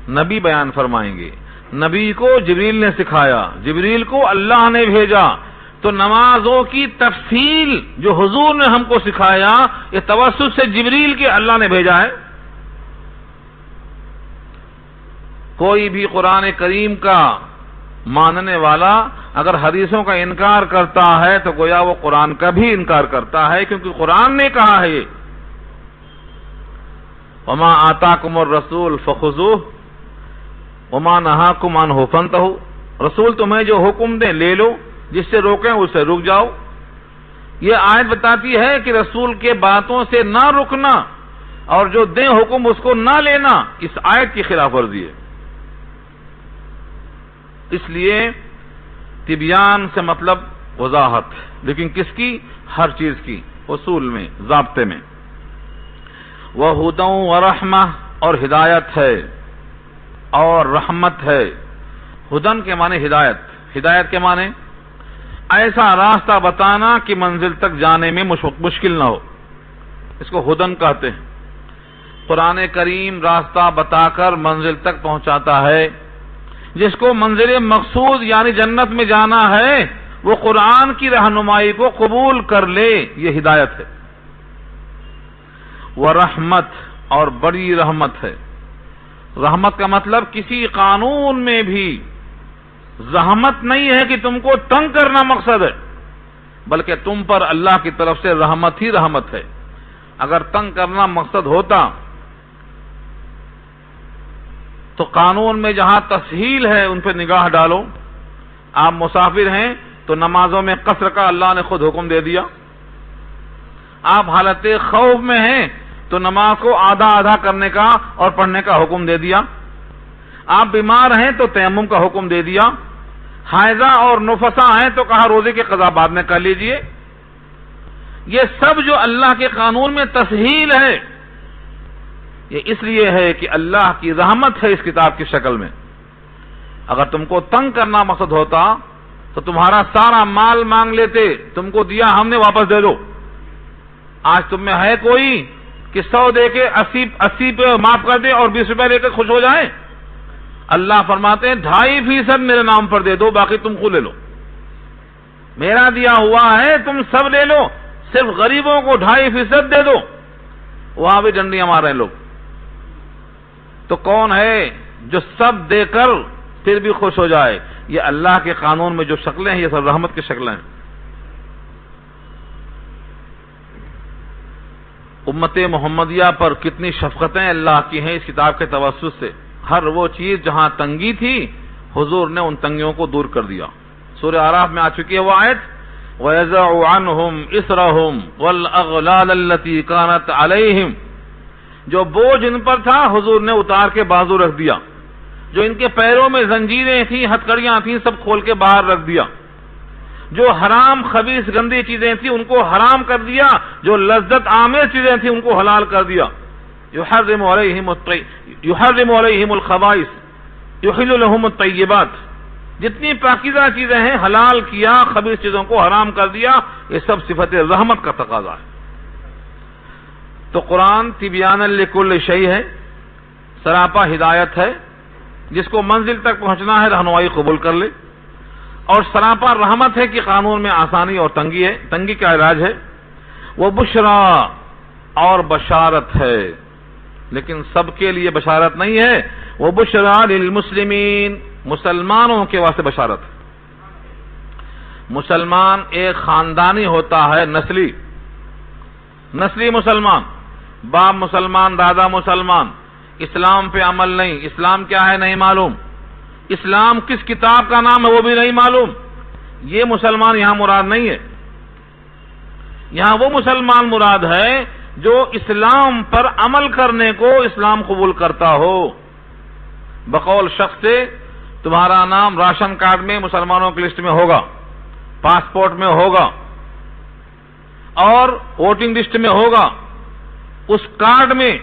نبی بیان فرمائیں گے۔ نبی کو جبریل نے سکھایا، جبریل کو اللہ نے بھیجا، تو نمازوں کی تفصیل جو حضور نے ہم کو سکھایا، یہ توسط سے جبریل کے اللہ نے بھیجا ہے۔ کوئی بھی قرآن کریم کا ماننے والا اگر حدیثوں کا انکار کرتا ہے تو گویا وہ قرآن کا بھی انکار کرتا ہے، کیونکہ قرآن نے کہا ہے یہ وَمَا آتَاكُمُ الرَّسُولُ فَخُذُوهُ وَمَا نَهَاكُمْ عَنْهُ فَانْتَهُوا، رسول تمہیں جو حکم دیں لے لو، جس سے روکیں اس سے رک جاؤ۔ یہ آیت بتاتی ہے کہ رسول کے باتوں سے نہ رکنا اور جو دیں حکم اس کو نہ لینا، اس آیت کی خلاف ورزی ہے۔ اس لیے تبیان سے مطلب وضاحت، لیکن کس کی؟ ہر چیز کی، اصول میں، ضابطے میں۔ وَهُدًى وَرَحْمَةً، اور ہدایت ہے اور رحمت ہے۔ ہدن کے معنی ہدایت، ہدایت کے معنی ایسا راستہ بتانا کہ منزل تک جانے میں مشکل نہ ہو، اس کو ہدن کہتے ہیں۔ قرآن کریم راستہ بتا کر منزل تک پہنچاتا ہے۔ جس کو منزل مقصود یعنی جنت میں جانا ہے، وہ قرآن کی رہنمائی کو قبول کر لے، یہ ہدایت ہے۔ وہ رحمت، اور بڑی رحمت ہے۔ رحمت کا مطلب کسی قانون میں بھی زحمت نہیں ہے کہ تم کو تنگ کرنا مقصد ہے، بلکہ تم پر اللہ کی طرف سے رحمت ہی رحمت ہے۔ اگر تنگ کرنا مقصد ہوتا تو قانون میں جہاں تسہیل ہے ان پہ نگاہ ڈالو۔ آپ مسافر ہیں تو نمازوں میں قصر کا اللہ نے خود حکم دے دیا۔ آپ حالت خوف میں ہیں تو نماز کو آدھا آدھا کرنے کا اور پڑھنے کا حکم دے دیا۔ آپ بیمار ہیں تو تیمم کا حکم دے دیا۔ حائضہ اور نفسا ہیں تو کہا روزے کی قضا بعد میں کر لیجئے۔ یہ سب جو اللہ کے قانون میں تسہیل ہے، یہ اس لیے ہے کہ اللہ کی رحمت ہے اس کتاب کی شکل میں۔ اگر تم کو تنگ کرنا مقصد ہوتا تو تمہارا سارا مال مانگ لیتے، تم کو دیا ہم نے واپس دے دو۔ آج تم میں ہے کوئی کہ 100 دے کے 80 پہ معاف کر دے اور 20 روپے لے کر خوش ہو جائیں؟ اللہ فرماتے ہیں 2.5% میرے نام پر دے دو، باقی تم خود لے لو۔ میرا دیا ہوا ہے، تم سب لے لو، صرف غریبوں کو 2.5% دے دو۔ وہاں بھی ڈنڈیاں مار رہے ہیں لوگ۔ تو کون ہے جو سب دے کر پھر بھی خوش ہو جائے؟ یہ اللہ کے قانون میں جو شکلیں ہیں یہ سب رحمت کی شکلیں ہیں۔ امت محمدیہ پر کتنی شفقتیں اللہ کی ہیں اس کتاب کے توسط سے۔ ہر وہ چیز جہاں تنگی تھی حضور نے ان تنگیوں کو دور کر دیا۔ سورہ اعراف میں آ چکی ہے وہ آیت، وَيَزَعُ عَنْهُمْ إِسْرَهُمْ وَالْأَغْلَالَ الَّتِي كَانَتْ عَلَيْهِمْ، جو بوجھ ان پر تھا حضور نے اتار کے بازو رکھ دیا۔ جو ان کے پیروں میں زنجیریں تھیں، ہتھکڑیاں تھیں، سب کھول کے باہر رکھ دیا۔ جو حرام خبیث گندی چیزیں تھیں ان کو حرام کر دیا، جو لذت آمیز چیزیں تھیں ان کو حلال کر دیا۔ يحرم عليهم الخبائث یحل لہم الطیبات، جتنی پاکیزہ چیزیں ہیں حلال کیا، خبیث چیزوں کو حرام کر دیا، یہ سب صفت رحمت کا تقاضا ہے۔ تو قرآن تبیانا لکل شیء ہے، سراپا ہدایت ہے، جس کو منزل تک پہنچنا ہے رہنمائی قبول کر لے، اور سراپا رحمت ہے کہ قانون میں آسانی اور تنگی ہے، تنگی کا علاج ہے، وہ بشرا اور بشارت ہے، لیکن سب کے لیے بشارت نہیں ہے، وہ بشرا للمسلمین، مسلمانوں کے واسطے بشارت ہے۔ مسلمان ایک خاندانی ہوتا ہے، نسلی مسلمان، باپ مسلمان، دادا مسلمان، اسلام پہ عمل نہیں، اسلام کیا ہے نہیں معلوم، اسلام کس کتاب کا نام ہے وہ بھی نہیں معلوم، یہ مسلمان یہاں مراد نہیں ہے۔ یہاں وہ مسلمان مراد ہے جو اسلام پر عمل کرنے کو اسلام قبول کرتا ہو۔ بقول شخص سے تمہارا نام راشن کارڈ میں مسلمانوں کی لسٹ میں ہوگا، پاسپورٹ میں ہوگا اور ووٹنگ لسٹ میں ہوگا، اس کارڈ میں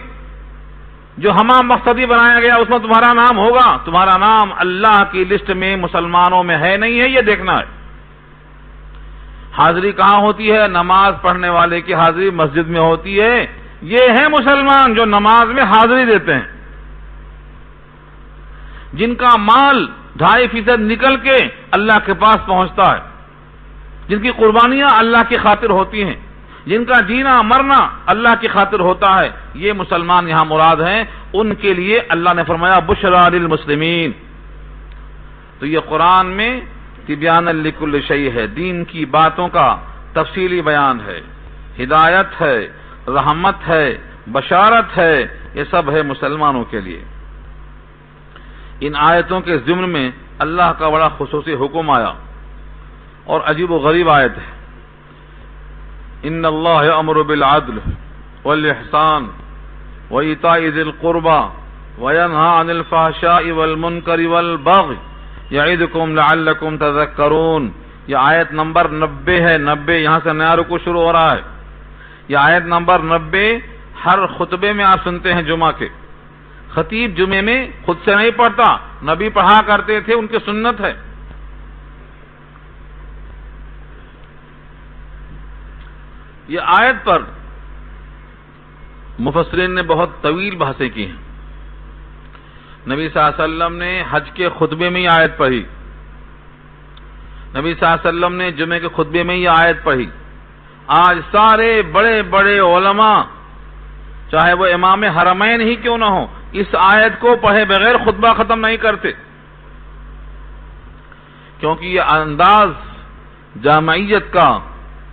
جو ہمہ مقصدی بنایا گیا اس میں تمہارا نام ہوگا، تمہارا نام اللہ کی لسٹ میں مسلمانوں میں ہے نہیں ہے، یہ دیکھنا ہے۔ حاضری کہاں ہوتی ہے؟ نماز پڑھنے والے کی حاضری مسجد میں ہوتی ہے، یہ ہیں مسلمان جو نماز میں حاضری دیتے ہیں، جن کا مال 2.5% نکل کے اللہ کے پاس پہنچتا ہے، جن کی قربانیاں اللہ کی خاطر ہوتی ہیں، جن کا جینا مرنا اللہ کی خاطر ہوتا ہے، یہ مسلمان یہاں مراد ہیں۔ ان کے لیے اللہ نے فرمایا بشرا للمسلمین۔ تو یہ قرآن میں تبیانا لکل شیء ہے، دین کی باتوں کا تفصیلی بیان ہے، ہدایت ہے، رحمت ہے، بشارت ہے، یہ سب ہے مسلمانوں کے لیے۔ ان آیتوں کے ضمن میں اللہ کا بڑا خصوصی حکم آیا اور عجیب و غریب آیت ہے، ان اللہ یأمر بالعدل والاحسان وایتاء ذی القربى وینہی عن الفحشاء والمنکر والبغی یعظکم لعلکم تذکرون۔ یہ آیت نمبر 90 ہے، 90 یہاں سے نیا رکوع شروع ہو رہا ہے۔ یہ آیت نمبر 90 ہر خطبے میں آپ سنتے ہیں جمعہ کے، خطیب جمعے میں خود سے نہیں پڑھتا، نبی پڑھا کرتے تھے، ان کی سنت ہے۔ یہ آیت پر مفسرین نے بہت طویل بحثیں کی ہیں۔ نبی صلی اللہ علیہ وسلم نے حج کے خطبے میں یہ آیت پڑھی، نبی صلی اللہ علیہ وسلم نے جمعے کے خطبے میں یہ آیت پڑھی۔ آج سارے بڑے بڑے علماء، چاہے وہ امام حرمین ہی کیوں نہ ہو، اس آیت کو پڑھے بغیر خطبہ ختم نہیں کرتے، کیونکہ یہ انداز جامعیت کا،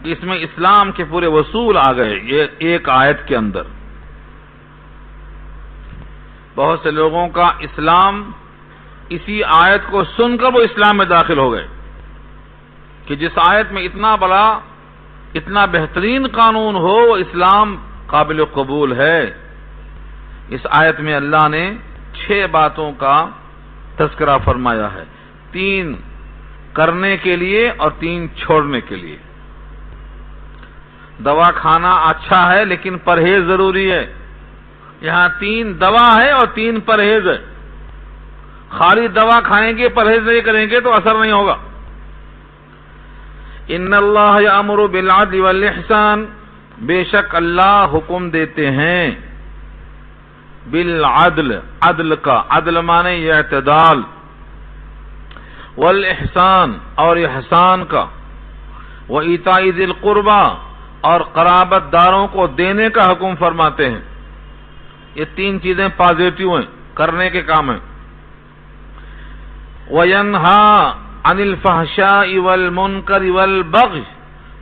اس میں اسلام کے پورے وصول آ گئے یہ ایک آیت کے اندر۔ بہت سے لوگوں کا اسلام اسی آیت کو سن کر وہ اسلام میں داخل ہو گئے کہ جس آیت میں اتنا بڑا، اتنا بہترین قانون ہو، وہ اسلام قابل قبول ہے۔ اس آیت میں اللہ نے 6 باتوں کا تذکرہ فرمایا ہے، 3 کرنے کے لیے اور 3 چھوڑنے کے لیے۔ دوا کھانا اچھا ہے لیکن پرہیز ضروری ہے، یہاں 3 دوا ہے اور 3 پرہیز ہے۔ خالی دوا کھائیں گے پرہیز نہیں کریں گے تو اثر نہیں ہوگا۔ ان اللہ یأمر بالعدل والاحسان، بے شک اللہ حکم دیتے ہیں بالعدل، عدل کا، عدل مانے یہ اعتدال، والاحسان اور احسان کا، وایتاء ذی القربى اور قرابت داروں کو دینے کا حکم فرماتے ہیں۔ یہ 3 چیزیں پازیٹیو ہیں، کرنے کے کام ہیں۔ وینہی عن الفحشاء والمنکر والبغی،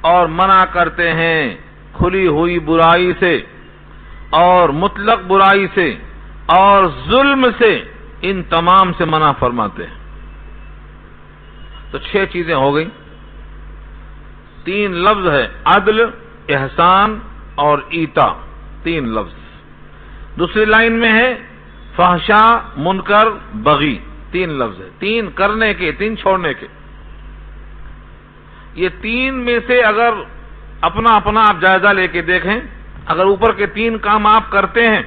اور منع کرتے ہیں کھلی ہوئی برائی سے اور مطلق برائی سے اور ظلم سے، ان تمام سے منع فرماتے ہیں۔ تو 6 چیزیں ہو گئیں، 3 لفظ ہے، عدل، احسان اور ایتا، 3 لفظ۔ دوسری لائن میں ہے فحشاء، منکر، بغی، 3 لفظ ہے، 3 کرنے کے، 3 چھوڑنے کے۔ یہ 3 میں سے اگر اپنا آپ جائزہ لے کے دیکھیں، اگر اوپر کے 3 کام آپ کرتے ہیں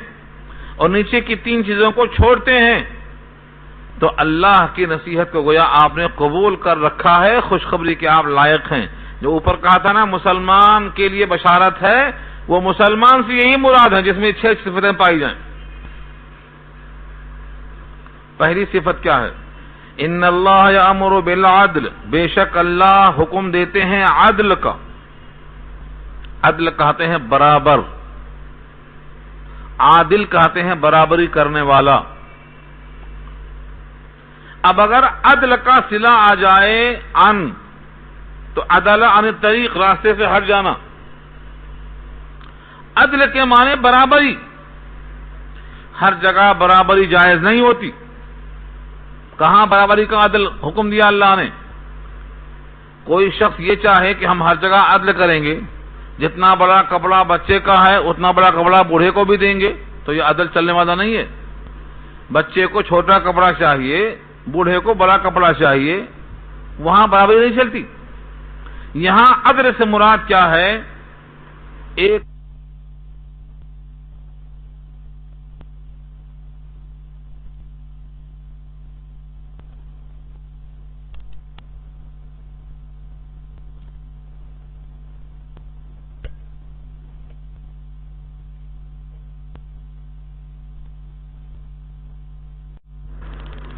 اور نیچے کی 3 چیزوں کو چھوڑتے ہیں تو اللہ کی نصیحت کو گویا آپ نے قبول کر رکھا ہے، خوشخبری کے آپ لائق ہیں۔ جو اوپر کہا تھا نا مسلمان کے لیے بشارت ہے، وہ مسلمان سے یہی مراد ہے جس میں 6 صفتیں پائی جائیں۔ پہلی صفت کیا ہے؟ ان اللہ یامر بالعدل، بے شک اللہ حکم دیتے ہیں عدل کا۔ عدل کہتے ہیں برابر، عادل کہتے ہیں برابری کرنے والا۔ اب اگر عدل کا صلہ آ جائے ان، تو عدل عن الطریق، راستے سے ہٹ جانا۔ عدل کے معنی برابری، ہر جگہ برابری جائز نہیں ہوتی۔ کہاں برابری کا عدل حکم دیا اللہ نے؟ کوئی شخص یہ چاہے کہ ہم ہر جگہ عدل کریں گے، جتنا بڑا کپڑا بچے کا ہے اتنا بڑا کپڑا بوڑھے کو بھی دیں گے، تو یہ عدل چلنے والا نہیں ہے۔ بچے کو چھوٹا کپڑا چاہیے، بوڑھے کو بڑا کپڑا چاہیے، وہاں برابری نہیں چلتی۔ یہاں عدل سے مراد کیا ہے؟ ایک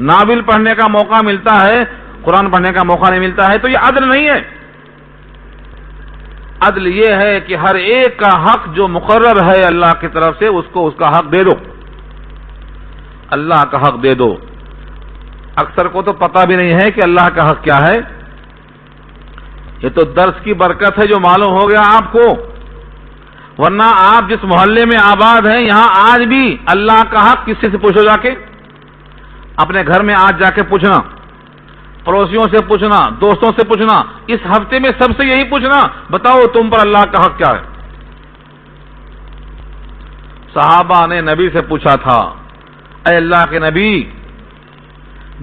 ناول پڑھنے کا موقع ملتا ہے، قرآن پڑھنے کا موقع نہیں ملتا ہے، تو یہ عدل نہیں ہے۔ عدل یہ ہے کہ ہر ایک کا حق جو مقرر ہے اللہ کی طرف سے، اس کو اس کا حق دے دو، اللہ کا حق دے دو۔ اکثر کو تو پتہ بھی نہیں ہے کہ اللہ کا حق کیا ہے۔ یہ تو درس کی برکت ہے جو معلوم ہو گیا آپ کو، ورنہ آپ جس محلے میں آباد ہیں یہاں آج بھی اللہ کا حق کسی سے پوچھو جا کے، اپنے گھر میں آج جا کے پوچھنا، پڑوسیوں سے پوچھنا، دوستوں سے پوچھنا، اس ہفتے میں سب سے یہی پوچھنا، بتاؤ تم پر اللہ کا حق کیا ہے۔ صحابہ نے نبی سے پوچھا تھا، اے اللہ کے نبی،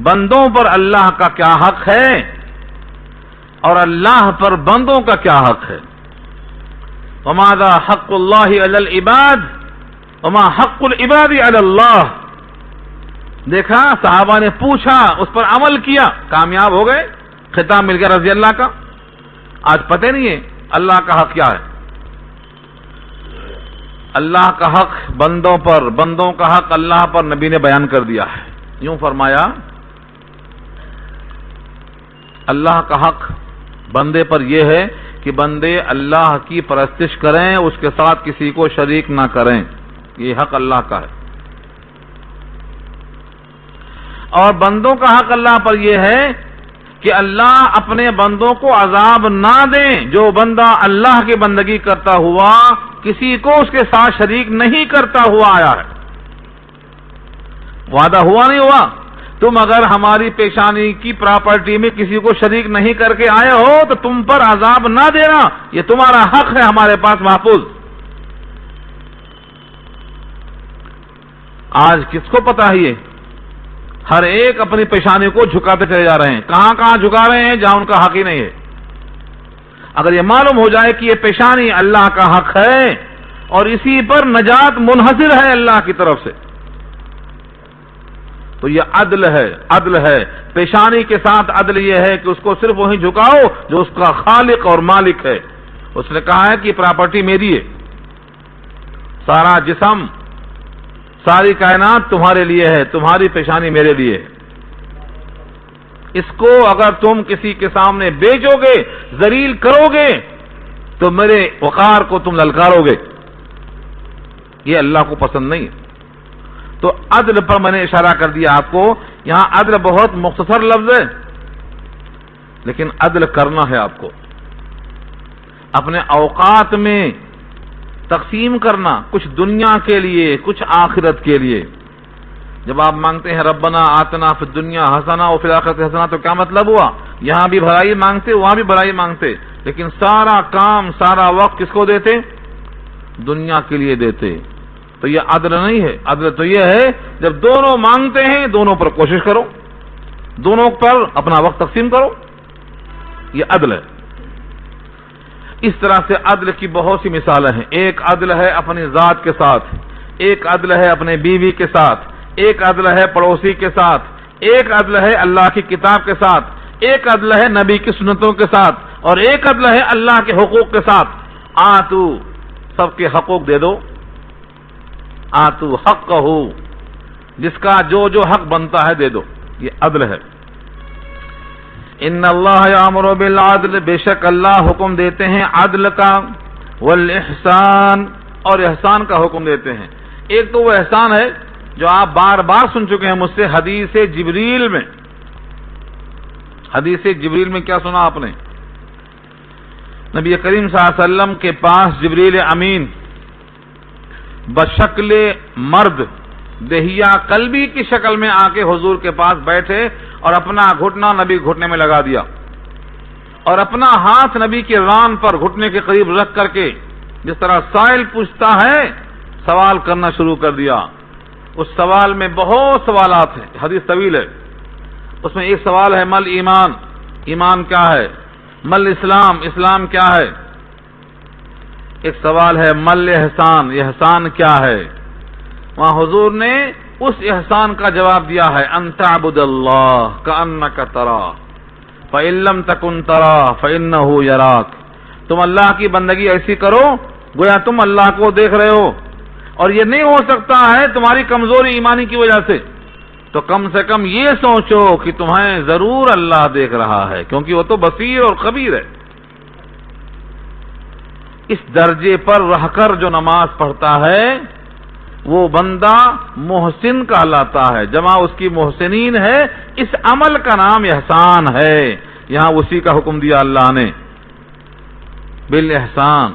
بندوں پر اللہ کا کیا حق ہے اور اللہ پر بندوں کا کیا حق ہے؟ وماذا حق اللہ علی العباد وما حق العباد علی اللہ۔ دیکھا، صحابہ نے پوچھا، اس پر عمل کیا، کامیاب ہو گئے، خطاب مل گیا رضی اللہ کا۔ آج پتہ نہیں ہے اللہ کا حق کیا ہے۔ اللہ کا حق بندوں پر، بندوں کا حق اللہ پر نبی نے بیان کر دیا ہے۔ یوں فرمایا، اللہ کا حق بندے پر یہ ہے کہ بندے اللہ کی پرستش کریں، اس کے ساتھ کسی کو شریک نہ کریں، یہ حق اللہ کا ہے۔ اور بندوں کا حق اللہ پر یہ ہے کہ اللہ اپنے بندوں کو عذاب نہ دیں۔ جو بندہ اللہ کی بندگی کرتا ہوا کسی کو اس کے ساتھ شریک نہیں کرتا ہوا آیا ہے، وعدہ ہوا نہیں ہوا، تم اگر ہماری پیشانی کی پراپرٹی میں کسی کو شریک نہیں کر کے آئے ہو تو تم پر عذاب نہ دینا، یہ تمہارا حق ہے ہمارے پاس محفوظ۔ آج کس کو پتا ہے؟ یہ ہر ایک اپنی پیشانی کو جھکاتے چلے جا رہے ہیں، کہاں کہاں جھکا رہے ہیں جہاں ان کا حق ہی نہیں ہے۔ اگر یہ معلوم ہو جائے کہ یہ پیشانی اللہ کا حق ہے اور اسی پر نجات منحصر ہے اللہ کی طرف سے، تو یہ عدل ہے، عدل ہے۔ پیشانی کے ساتھ عدل یہ ہے کہ اس کو صرف وہیں جھکاؤ جو اس کا خالق اور مالک ہے۔ اس نے کہا ہے کہ پراپرٹی میری ہے، سارا جسم، ساری کائنات تمہارے لیے ہے، تمہاری پیشانی میرے لیے ہے۔ اس کو اگر تم کسی کے سامنے بیچو گے، ذلیل کرو گے، تو میرے وقار کو تم للکارو گے، یہ اللہ کو پسند نہیں ہے۔ تو عدل پر میں نے اشارہ کر دیا آپ کو، یہاں عدل بہت مختصر لفظ ہے، لیکن عدل کرنا ہے آپ کو، اپنے اوقات میں تقسیم کرنا، کچھ دنیا کے لیے، کچھ آخرت کے لیے۔ جب آپ مانگتے ہیں ربنا آتنا فی الدنیا حسنہ وفی الآخرۃ حسنہ، تو کیا مطلب ہوا؟ یہاں بھی بھلائی مانگتے، وہاں بھی بھلائی مانگتے، لیکن سارا کام، سارا وقت کس کو دیتے؟ دنیا کے لیے دیتے۔ تو یہ عدل نہیں ہے۔ عدل تو یہ ہے جب دونوں مانگتے ہیں دونوں پر کوشش کرو، دونوں پر اپنا وقت تقسیم کرو، یہ عدل ہے۔ اس طرح سے عدل کی بہت سی مثالیں ہیں۔ ایک عدل ہے اپنی ذات کے ساتھ، ایک عدل ہے اپنے بیوی کے ساتھ، ایک عدل ہے پڑوسی کے ساتھ، ایک عدل ہے اللہ کی کتاب کے ساتھ، ایک عدل ہے نبی کی سنتوں کے ساتھ، اور ایک عدل ہے اللہ کے حقوق کے ساتھ۔ آتو، سب کے حقوق دے دو، آتو حقہ، جس کا جو جو حق بنتا ہے دے دو، یہ عدل ہے۔ ان اللہ یامر بالعدل، بے شک اللہ حکم دیتے ہیں عدل کا، والاحسان، اور احسان کا حکم دیتے ہیں۔ ایک تو وہ احسان ہے جو آپ بار بار سن چکے ہیں مجھ سے حدیث جبریل میں۔ حدیث جبریل میں کیا سنا آپ نے؟ نبی کریم صلی اللہ علیہ وسلم کے پاس جبریل امین بشکل مرد، دہیا قلبی کی شکل میں آ کے حضور کے پاس بیٹھے اور اپنا گھٹنا نبی گھٹنے میں لگا دیا، اور اپنا ہاتھ نبی کے ران پر گھٹنے کے قریب رکھ کر کے جس طرح سائل پوچھتا ہے سوال کرنا شروع کر دیا۔ اس سوال میں بہت سوالات ہیں، حدیث طویل ہے، اس میں ایک سوال ہے مل ایمان، ایمان کیا ہے؟ مل اسلام، اسلام کیا ہے؟ ایک سوال ہے مل احسان، احسان کیا ہے؟ وہاں حضور نے اس احسان کا جواب دیا ہے ان تعبد اللہ کأنک تراہ فإن لم تکن تراہ فإنہ یراک، تم اللہ کی بندگی ایسی کرو گویا تم اللہ کو دیکھ رہے ہو، اور یہ نہیں ہو سکتا ہے تمہاری کمزوری ایمانی کی وجہ سے، تو کم سے کم یہ سوچو کہ تمہیں ضرور اللہ دیکھ رہا ہے، کیونکہ وہ تو بصیر اور خبیر ہے۔ اس درجے پر رہ کر جو نماز پڑھتا ہے وہ بندہ محسن کہلاتا ہے، جمع اس کی محسنین ہے، اس عمل کا نام احسان ہے۔ یہاں اسی کا حکم دیا اللہ نے، بالاحسان،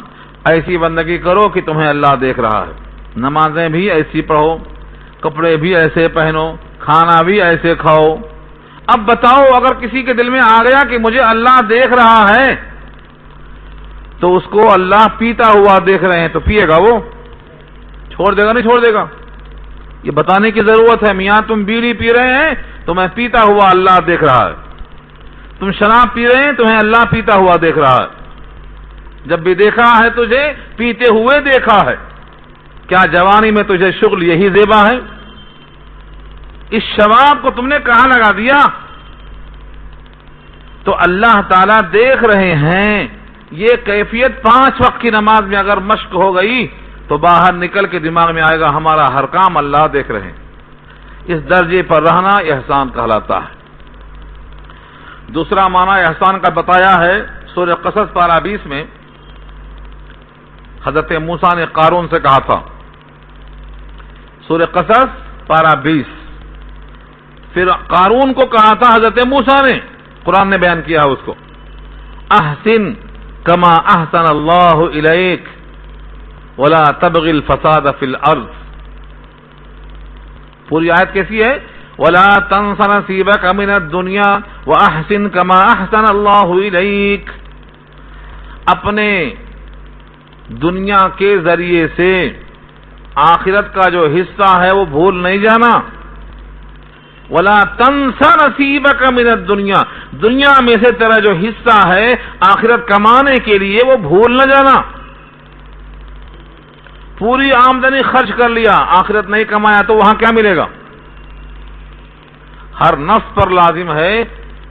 ایسی بندگی کرو کہ تمہیں اللہ دیکھ رہا ہے، نمازیں بھی ایسی پڑھو، کپڑے بھی ایسے پہنو، کھانا بھی ایسے کھاؤ۔ اب بتاؤ اگر کسی کے دل میں آ گیا کہ مجھے اللہ دیکھ رہا ہے، تو اس کو اللہ پیتا ہوا دیکھ رہے ہیں تو پیے گا، وہ چھوڑ دے گا نہیں چھوڑ دے گا؟ یہ بتانے کی ضرورت ہے، میاں تم بیڑی پی رہے ہیں تمہیں پیتا ہوا اللہ دیکھ رہا ہے، تم شراب پی رہے ہیں تمہیں اللہ پیتا ہوا دیکھ رہا ہے، جب بھی دیکھا ہے تجھے پیتے ہوئے دیکھا ہے، کیا جوانی میں تجھے شغل یہی زیبا ہے؟ اس شباب کو تم نے کہاں لگا دیا؟ تو اللہ تعالیٰ دیکھ رہے ہیں۔ یہ کیفیت 5 وقت کی نماز میں اگر مشق ہو گئی تو باہر نکل کے دماغ میں آئے گا ہمارا ہر کام اللہ دیکھ رہے ہیں۔ اس درجے پر رہنا احسان کہلاتا ہے۔ دوسرا معنی احسان کا بتایا ہے سورہ قصص پارہ 20 میں، حضرت موسیٰ نے قارون سے کہا تھا، سورہ قصص پارہ 20، پھر قارون کو کہا تھا حضرت موسیٰ نے، قرآن نے بیان کیا اس کو، احسن کما احسن اللہ الیک ولا تبغ الفساد فی الارض۔ پوری آیت کیسی ہے؟ ولا تنس نصیبک من الدنیا واحسن کما احسن اللہ الیک، اپنے دنیا کے ذریعے سے آخرت کا جو حصہ ہے وہ بھول نہیں جانا۔ ولا تنس نصیبک من الدنیا، دنیا میں سے تیرا جو حصہ ہے آخرت کمانے کے لیے وہ بھول نہ جانا۔ پوری آمدنی خرچ کر لیا، آخرت نہیں کمایا تو وہاں کیا ملے گا؟ ہر نفس پر لازم ہے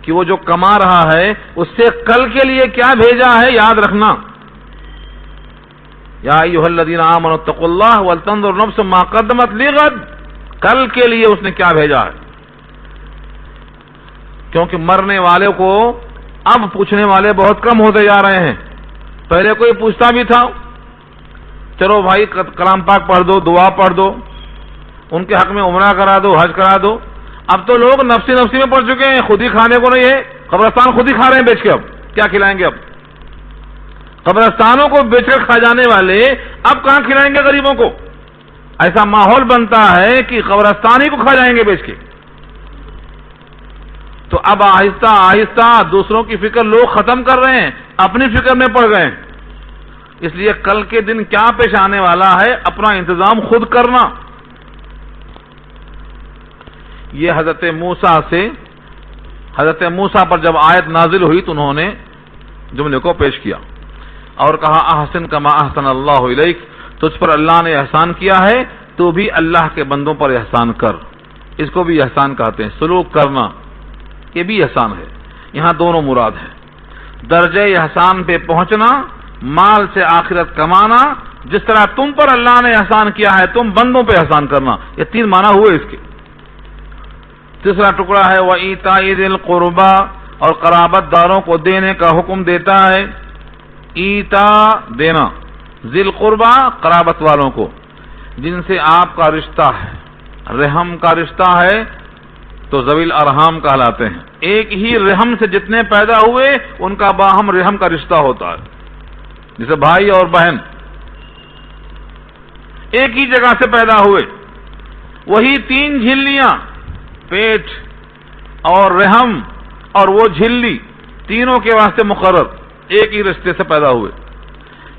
کہ وہ جو کما رہا ہے اس سے کل کے لیے کیا بھیجا ہے یاد رکھنا۔ یا ایھا الذین آمنوا اتقوا اللہ ولتنظر نفس ما قدمت لغد، کل کے لیے اس نے کیا بھیجا ہے، کیونکہ مرنے والے کو اب پوچھنے والے بہت کم ہوتے جا رہے ہیں۔ پہلے کوئی پوچھتا بھی تھا، چلو بھائی کلام پاک پڑھ دو، دعا پڑھ دو، ان کے حق میں عمرہ کرا دو، حج کرا دو۔ اب تو لوگ نفسی نفسی میں پڑ چکے ہیں، خود ہی کھانے کو نہیں ہے، قبرستان خود ہی کھا رہے ہیں بیچ کے، اب کیا کھلائیں گے؟ اب قبرستانوں کو بیچ کر کھا جانے والے اب کہاں کھلائیں گے غریبوں کو؟ ایسا ماحول بنتا ہے کہ قبرستان ہی کو کھا جائیں گے بیچ کے۔ تو اب آہستہ آہستہ دوسروں کی فکر لوگ ختم کر رہے ہیں، اپنی فکر میں پڑ گئے ہیں۔ اس لیے کل کے دن کیا پیش آنے والا ہے اپنا انتظام خود کرنا۔ یہ حضرت موسیٰ پر جب آیت نازل ہوئی تو انہوں نے جملے کو پیش کیا اور کہا احسن کما احسن اللہ الیک، تجھ پر اللہ نے احسان کیا ہے تو بھی اللہ کے بندوں پر احسان کر۔ اس کو بھی احسان کہتے ہیں. سلوک کرنا یہ بھی احسان ہے. یہاں دونوں مراد ہیں. درجہ احسان پہ پہنچنا، مال سے آخرت کمانا، جس طرح تم پر اللہ نے احسان کیا ہے تم بندوں پہ احسان کرنا. یہ 3 معنی ہوئے اس کے. تیسرا ٹکڑا ہے وَإِيتَاءِ ذِي الْقُرْبَى، اور قرابت داروں کو دینے کا حکم دیتا ہے. ایتا دینا، ذی القربہ قرابت والوں کو جن سے آپ کا رشتہ ہے. رحم کا رشتہ ہے تو ذوی الارحام کہلاتے ہیں. ایک ہی رحم سے جتنے پیدا ہوئے ان کا باہم رحم کا رشتہ ہوتا ہے. جیسے بھائی اور بہن ایک ہی جگہ سے پیدا ہوئے، وہی 3 جھلیاں، پیٹ اور رحم اور وہ جھلی، تینوں کے واسطے مقرر، ایک ہی رشتے سے پیدا ہوئے.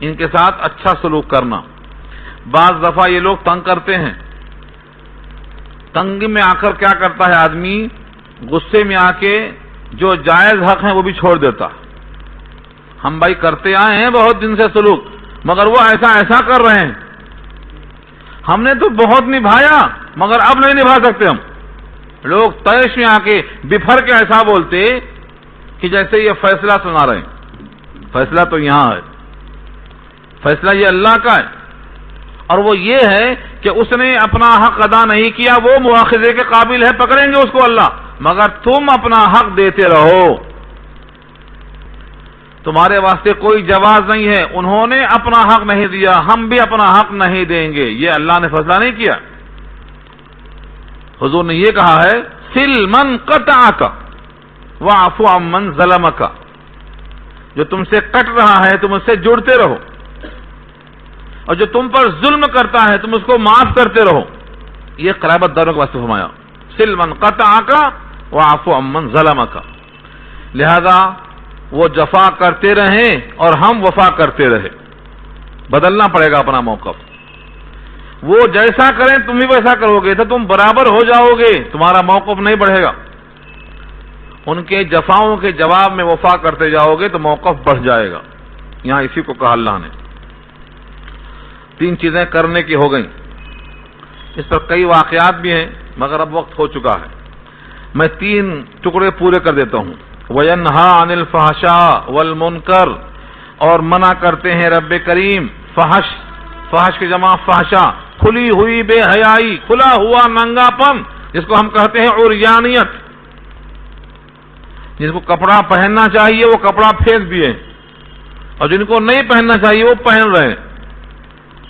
ان کے ساتھ اچھا سلوک کرنا. بعض دفعہ یہ لوگ تنگ کرتے ہیں. تنگی میں آ کر کیا کرتا ہے آدمی؟ غصے میں آ کے جو جائز حق ہیں وہ بھی چھوڑ دیتا. ہم بھائی کرتے آئے ہیں بہت دن سے سلوک، مگر وہ ایسا کر رہے ہیں. ہم نے تو بہت نبھایا مگر اب نہیں نبھا سکتے. ہم لوگ طیش میں آ کے بفر کے ایسا بولتے کہ جیسے یہ فیصلہ سنا رہے ہیں. فیصلہ تو یہاں ہے، فیصلہ یہ اللہ کا ہے، اور وہ یہ ہے کہ اس نے اپنا حق ادا نہیں کیا، وہ مواخذے کے قابل ہے، پکڑیں گے اس کو اللہ. مگر تم اپنا حق دیتے رہو، تمہارے واسطے کوئی جواز نہیں ہے. انہوں نے اپنا حق نہیں دیا، ہم بھی اپنا حق نہیں دیں گے. یہ اللہ نے فیصلہ نہیں کیا. حضور نے یہ کہا ہے سل من قطعک واعف عمن ظلمک، جو تم سے کٹ رہا ہے تم اس سے جڑتے رہو، اور جو تم پر ظلم کرتا ہے تم اس کو معاف کرتے رہو. یہ قرابت داروں کے واسطے فرمایا سل من قطعک واعف عمن ظلمک. لہذا وہ جفا کرتے رہیں اور ہم وفا کرتے رہے. بدلنا پڑے گا اپنا موقف. وہ جیسا کریں تم بھی ویسا کرو گے تو تم برابر ہو جاؤ گے، تمہارا موقف نہیں بڑھے گا. ان کے جفاؤں کے جواب میں وفا کرتے جاؤ گے تو موقف بڑھ جائے گا. یہاں اسی کو کہا اللہ نے. 3 چیزیں کرنے کی ہو گئیں. اس پر کئی واقعات بھی ہیں مگر اب وقت ہو چکا ہے. میں 3 ٹکڑے پورے کر دیتا ہوں. وَيَنْهَا عَنِ الْفَحْشَاءِ وَالْمُنْكَرِ، اور منع کرتے ہیں رب کریم. فحش کی جمع فحشا، کھلی ہوئی بے حیائی، کھلا ہوا ننگا پن، جس کو ہم کہتے ہیں عریانیت. جس کو کپڑا پہننا چاہیے وہ کپڑا پھینک دیے، اور جن کو نہیں پہننا چاہیے وہ پہن رہے ہیں.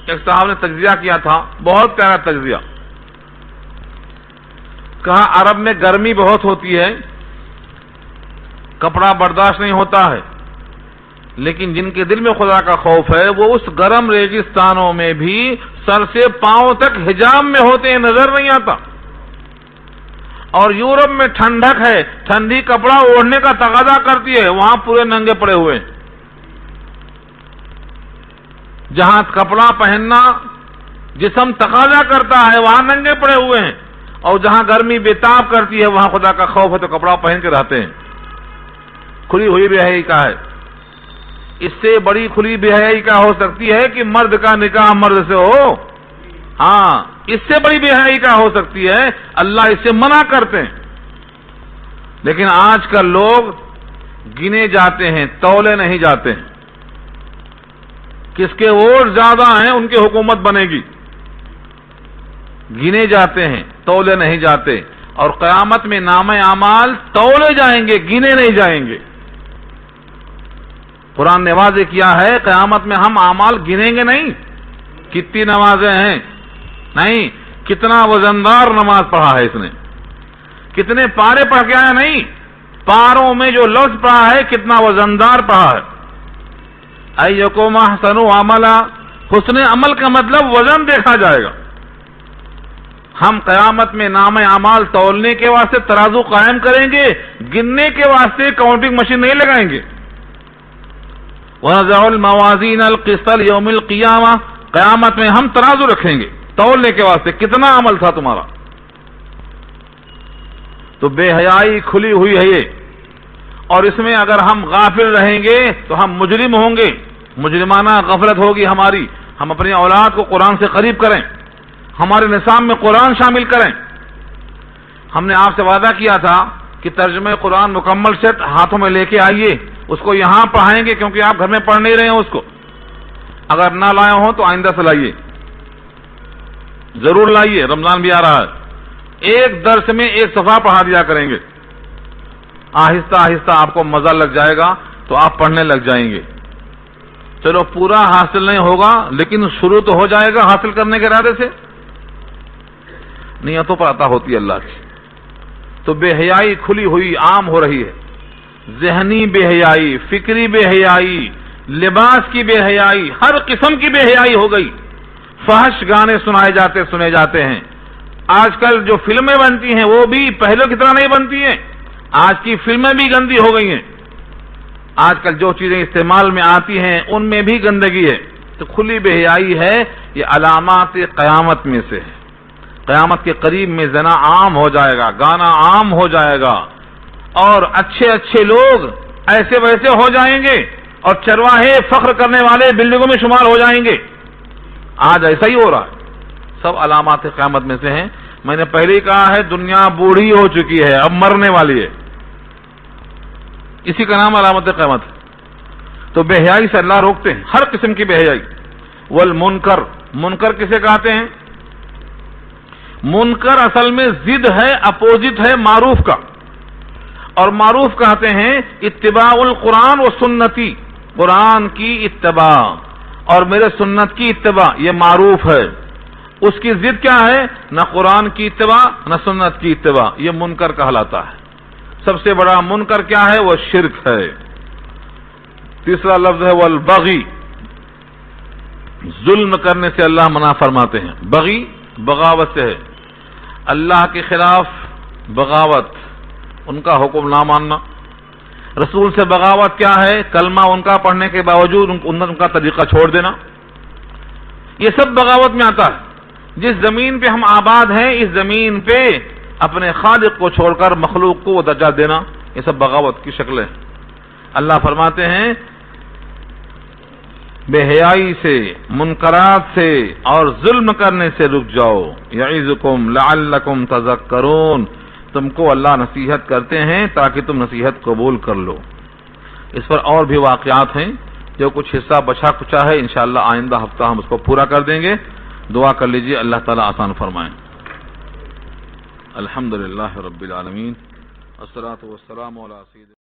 ایک صاحب نے تجزیہ کیا تھا، بہت پیارا تجزیہ. کہا عرب میں گرمی بہت ہوتی ہے، کپڑا برداشت نہیں ہوتا ہے، لیکن جن کے دل میں خدا کا خوف ہے وہ اس گرم ریگستانوں میں بھی سر سے پاؤں تک حجاب میں ہوتے ہیں، نظر نہیں آتا. اور یورپ میں ٹھنڈک ہے، ٹھنڈی کپڑا اوڑھنے کا تقاضا کرتی ہے، وہاں پورے ننگے پڑے ہوئے ہیں. جہاں کپڑا پہننا جسم تقاضا کرتا ہے وہاں ننگے پڑے ہوئے ہیں، اور جہاں گرمی بےتاب کرتی ہے وہاں خدا کا خوف ہے تو کپڑا پہن کے رہتے ہیں. کھلی ہوئی بے حیائی کا ہے. اس سے بڑی کھلی بے حیائی کا ہو سکتی ہے کہ مرد کا نکاح مرد سے ہو. ہاں، اس سے بڑی بے حیائی کا ہو سکتی ہے. اللہ اس سے منع کرتے ہیں. لیکن آج کل لوگ گنے جاتے ہیں، تولے نہیں جاتے ہیں. کس کے ووٹ زیادہ ہیں ان کی حکومت بنے گی. گنے جاتے ہیں، تولے نہیں جاتے. اور قیامت میں نام اعمال تولے جائیں گے، گنے نہیں جائیں گے. قرآن نے واضح کیا ہے قیامت میں ہم اعمال گنیں گے نہیں. کتنی نمازیں ہیں نہیں، کتنا وزندار نماز پڑھا ہے اس نے، کتنے پارے پڑھ کے آیا نہیں، پاروں میں جو لفظ پڑھا ہے کتنا وزندار پڑھا ہے. ایکم احسن عملا، حسن عمل کا مطلب وزن دیکھا جائے گا. ہم قیامت میں نام اعمال تولنے کے واسطے ترازو قائم کریں گے، گننے کے واسطے کاؤنٹنگ مشین نہیں لگائیں گے. وَنَضَعُ الْمَوَازِينَ الْقِسْطَ لِيَوْمِ الْقِيَامَةِ، قیامت میں ہم ترازو رکھیں گے تولنے کے واسطے کتنا عمل تھا تمہارا. تو بے حیائی کھلی ہوئی ہے یہ، اور اس میں اگر ہم غافل رہیں گے تو ہم مجرم ہوں گے. مجرمانہ غفلت ہوگی ہماری. ہم اپنی اولاد کو قرآن سے قریب کریں، ہمارے نصاب میں قرآن شامل کریں. ہم نے آپ سے وعدہ کیا تھا کہ ترجمہ قرآن مکمل سیٹ ہاتھوں میں لے کے آئیے، اس کو یہاں پڑھائیں گے کیونکہ آپ گھر میں پڑھ نہیں رہے ہیں اس کو. اگر نہ لائے ہوں تو آئندہ سے لائیے، ضرور لائیے، رمضان بھی آ رہا ہے. ایک درس میں ایک صفحہ پڑھا دیا کریں گے، آہستہ آہستہ آپ کو مزہ لگ جائے گا تو آپ پڑھنے لگ جائیں گے. چلو پورا حاصل نہیں ہوگا لیکن شروع تو ہو جائے گا حاصل کرنے کے ارادے سے. نیتوں پر عطا ہوتی ہے اللہ کی. تو بے حیائی کھلی ہوئی عام ہو رہی ہے، ذہنی بے حیائی، فکری بے حیائی، لباس کی بے حیائی، ہر قسم کی بے حیائی ہو گئی. فحش گانے سنے جاتے ہیں. آج کل جو فلمیں بنتی ہیں وہ بھی پہلے کی طرح نہیں بنتی ہیں، آج کی فلمیں بھی گندی ہو گئی ہیں. آج کل جو چیزیں استعمال میں آتی ہیں ان میں بھی گندگی ہے. تو کھلی بے حیائی ہے، یہ علامات قیامت میں سے ہے. قیامت کے قریب میں زنا عام ہو جائے گا، گانا عام ہو جائے گا، اور اچھے اچھے لوگ ایسے ویسے ہو جائیں گے، اور چرواہے فخر کرنے والے بلڈنگوں میں شمار ہو جائیں گے. آج ایسا ہی ہو رہا ہے. سب علامات قیامت میں سے ہیں. میں نے پہلے ہی کہا ہے دنیا بوڑھی ہو چکی ہے، اب مرنے والی ہے. اسی کا نام علامت قیامت ہے. تو بے حیائی سے اللہ روکتے ہیں، ہر قسم کی بے حیائی. والمنکر، منکر کسے کہتے ہیں؟ منکر اصل میں ضد ہے، اپوزٹ ہے معروف کا. اور معروف کہتے ہیں اتباع القرآن و سنتی، قرآن کی اتباع اور میرے سنت کی اتباع، یہ معروف ہے. اس کی ضد کیا ہے؟ نہ قرآن کی اتباع نہ سنت کی اتباع، یہ منکر کہلاتا ہے. سب سے بڑا منکر کیا ہے؟ وہ شرک ہے. تیسرا لفظ ہے والبغی، ظلم کرنے سے اللہ منع فرماتے ہیں. بغی بغاوت سے ہے، اللہ کے خلاف بغاوت، ان کا حکم نہ ماننا. رسول سے بغاوت کیا ہے؟ کلمہ ان کا پڑھنے کے باوجود ان کا طریقہ چھوڑ دینا. یہ سب بغاوت میں آتا ہے. جس زمین پہ ہم آباد ہیں اس زمین پہ اپنے خالق کو چھوڑ کر مخلوق کو وہ درجہ دینا، یہ سب بغاوت کی شکلیں. اللہ فرماتے ہیں بے حیائی سے، منکرات سے اور ظلم کرنے سے رک جاؤ. یعظکم لعلکم تذکرون، تم کو اللہ نصیحت کرتے ہیں تاکہ تم نصیحت قبول کر لو. اس پر اور بھی واقعات ہیں، جو کچھ حصہ بچا کچا ہے انشاءاللہ آئندہ ہفتہ ہم اس کو پورا کر دیں گے. دعا کر لیجئے اللہ تعالیٰ آسان فرمائیں. الحمدللہ رب العالمین، والصلاۃ والسلام علی سیدنا